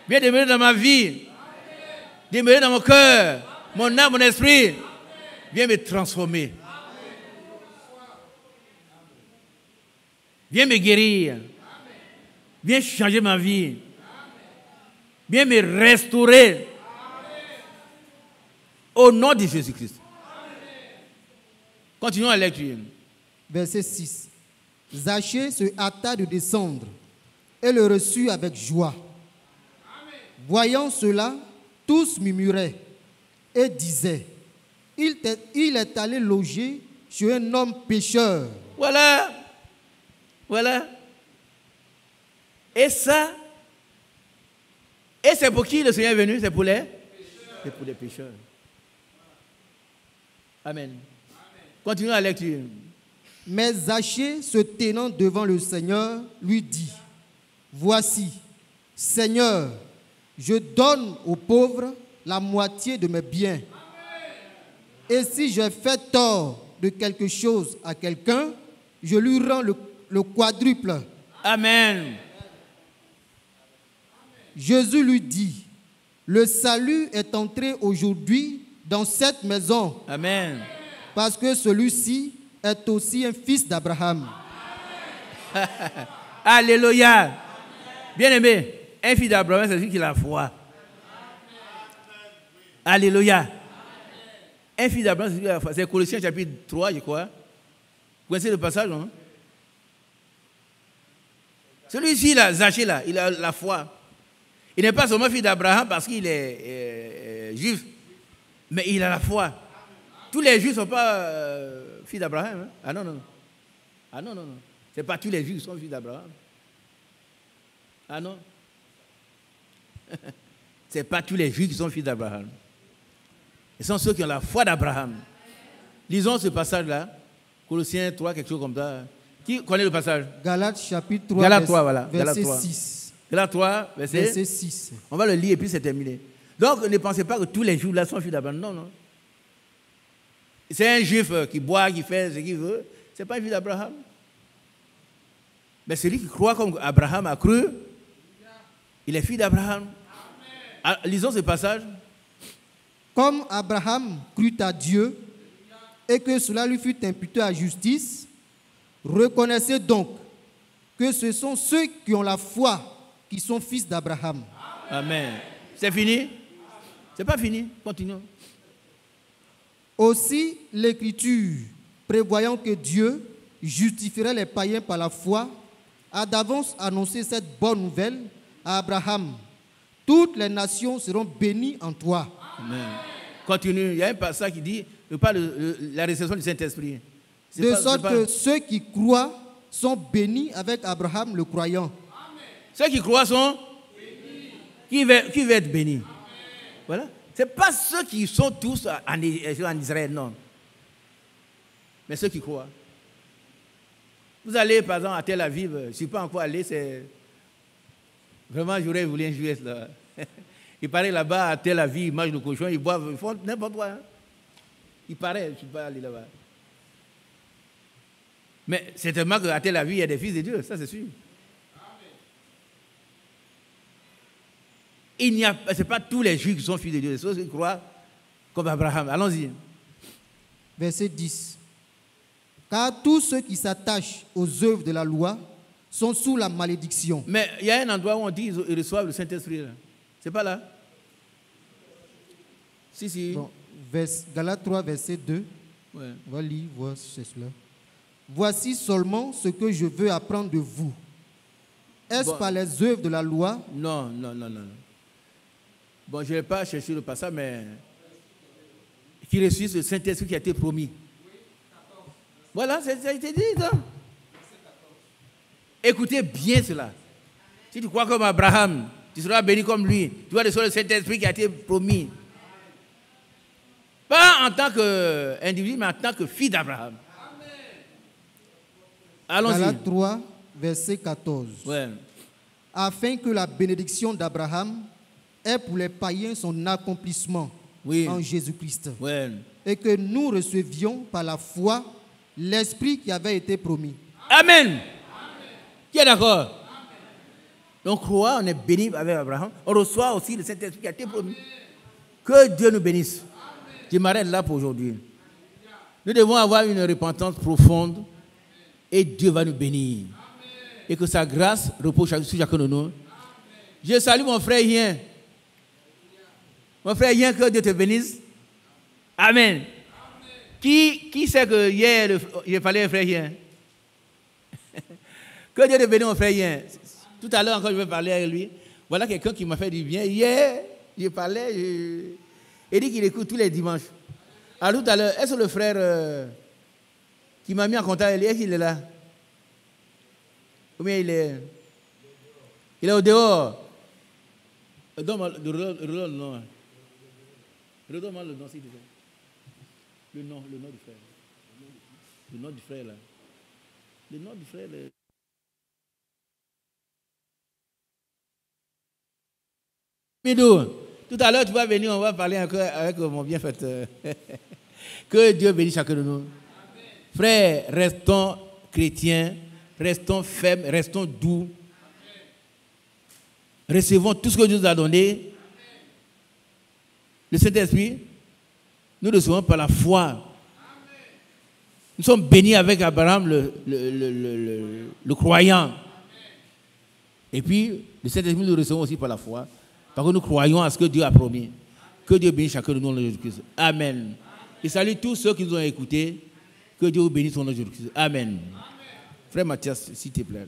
S2: Viens demeurer dans ma vie. Demeurer dans mon cœur, mon âme, mon esprit. Viens me transformer. Viens me guérir. Viens changer ma vie. Viens me restaurer. Au nom de Jésus-Christ. Continuons la lecture.
S5: Verset 6. Zachée se hâta de descendre et le reçut avec joie. Voyant cela, tous murmuraient et disaient, il est allé loger chez un homme pécheur.
S2: Voilà. Et ça, et c'est pour qui le Seigneur est venu? C'est pour les pécheurs. C'est pour les pécheurs. Amen. Continuons la lecture.
S5: Mais Zachée, se tenant devant le Seigneur, lui dit, voici, Seigneur, je donne aux pauvres la moitié de mes biens. Et si j'ai fait tort de quelque chose à quelqu'un, je lui rends le quadruple.
S2: Amen.
S5: Jésus lui dit, le salut est entré aujourd'hui dans cette maison.
S2: Amen.
S5: Parce que celui-ci est aussi un fils d'Abraham.
S2: Alléluia. Bien-aimé, un fils d'Abraham, c'est celui qui a la foi. Alléluia. Un fils d'Abraham, c'est celui qui a la foi. C'est Colossiens chapitre 3, je crois. Vous connaissez le passage, non? Celui-ci, là, Zachée, là, il a la foi. Il n'est pas seulement fils d'Abraham parce qu'il est juif, mais il a la foi. Tous les juifs ne sont pas fils d'Abraham. Hein? Ah non. Ah non. Ce n'est pas tous les juifs qui sont fils d'Abraham. Ah non. Ce n'est pas tous les juifs qui sont fils d'Abraham. Ce sont ceux qui ont la foi d'Abraham. Lisons ce passage-là. Colossiens 3, quelque chose comme ça. Qui connaît le passage?
S5: Galates chapitre 3,
S2: Galates 3, voilà.
S5: verset
S2: Galates 3.
S5: 6.
S2: Galates 3, verset
S5: 6.
S2: On va le lire et puis c'est terminé. Donc, ne pensez pas que tous les juifs là sont fils d'Abraham. Non. C'est un juif qui boit, qui fait ce qu'il veut. Ce n'est pas un fils d'Abraham. Mais celui qui croit comme Abraham a cru, il est fils d'Abraham. Lisons ce passage.
S5: Comme Abraham crut à Dieu et que cela lui fut imputé à justice, reconnaissez donc que ce sont ceux qui ont la foi qui sont fils d'Abraham.
S2: Amen. C'est fini? C'est pas fini. Continuons.
S5: Aussi, l'Écriture, prévoyant que Dieu justifierait les païens par la foi, a d'avance annoncé cette bonne nouvelle à Abraham. Toutes les nations seront bénies en toi.
S2: Amen. Continue. Il y a un passage qui dit, je parle de la réception du Saint-Esprit.
S5: De sorte que ceux qui croient sont bénis avec Abraham le croyant.
S2: Ceux qui croient sont bénis. Qui veut être béni? Voilà. Ce n'est pas ceux qui sont tous en Israël, non. Mais ceux qui croient. Vous allez, par exemple, à Tel Aviv, je ne suis pas encore allé, c'est... Vraiment, j'aurais voulu un juif là. Il paraît là-bas, à Tel Aviv, ils mangent le cochon, ils boivent, ils font n'importe quoi. Hein. Il paraît, je ne suis pas allé là-bas. Mais certainement qu'à Tel Aviv, il y a des fils de Dieu, ça c'est sûr. Ce n'est pas tous les juifs qui sont fils de Dieu, c'est ceux qui croient comme Abraham. Allons-y.
S5: Verset 10. Car tous ceux qui s'attachent aux œuvres de la loi sont sous la malédiction.
S2: Mais il y a un endroit où on dit qu'ils reçoivent le Saint-Esprit. C'est pas là? Si.
S5: Bon, Galates 3, verset 2.
S2: Ouais.
S5: On va lire, voir c'est cela. Voici seulement ce que je veux apprendre de vous. Est-ce par les œuvres de la loi?
S2: Non. Bon, je ne vais pas chercher le passage, mais qui reçoit le Saint-Esprit qui a été promis. Voilà, ça a été dit. Non? Écoutez bien cela. Si tu crois comme Abraham, tu seras béni comme lui. Tu vas recevoir le Saint-Esprit qui a été promis. Pas en tant qu'individu, mais en tant que fille d'Abraham. Allons-y.
S5: Galates 3, verset 14.
S2: Ouais.
S5: Afin que la bénédiction d'Abraham ait pour les païens son accomplissement en Jésus-Christ.
S2: Ouais.
S5: Et que nous recevions par la foi l'Esprit qui avait été promis.
S2: Amen. Qui est d'accord? Donc, croire, on est béni avec Abraham. On reçoit aussi le Saint-Esprit qui a été promis. Que Dieu nous bénisse. Je m'arrête là pour aujourd'hui. Nous devons avoir une repentance profonde et Dieu va nous bénir. Et que sa grâce repose sur chacun de nous. Je salue mon frère Yen. Mon frère Yen, que Dieu te bénisse. Amen. Qui sait que hier, j'ai parlé à un frère Yen? Que Dieu te bénisse, mon frère Yen. Tout à l'heure encore, je vais parler avec lui. Voilà quelqu'un qui m'a fait du bien. Hier, j'ai parlé, il dit qu'il écoute tous les dimanches. Alors tout à l'heure, est-ce que le frère qui m'a mis en contact avec lui, est-ce qu'il est là? Ou bien il est au dehors? Redonne-moi le nom. Redonne-moi le nom, s'il te plaît. Le nom du frère. Le nom du frère, là. Le nom du frère, là. Midou, tout à l'heure, tu vas venir, on va parler encore avec mon bienfaiteur. Que Dieu bénisse chacun de nous. Frères, restons chrétiens, restons fermes, restons doux. Recevons tout ce que Dieu nous a donné. Le Saint-Esprit, nous recevons par la foi. Nous sommes bénis avec Abraham, le croyant. Et puis, le Saint-Esprit, nous le recevons aussi par la foi. Parce que nous croyons à ce que Dieu a promis. Que Dieu bénisse chacun de nous au nom de Jésus-Christ. Amen. Et salue tous ceux qui nous ont écoutés. Que Dieu vous bénisse au nom de Jésus-Christ. Amen. Frère Mathias, s'il te plaît.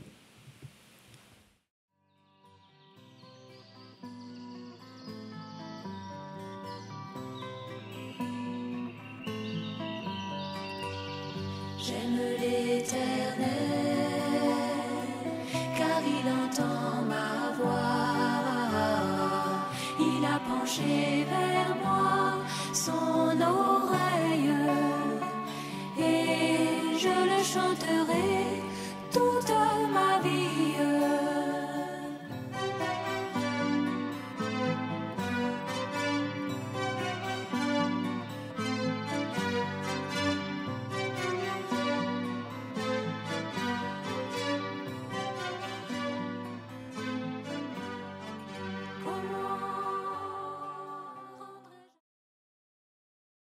S1: J'aime l'Éternel, car il entend ma voix. Il a penché vers moi son oreille, et je le chanterai toute ma vie.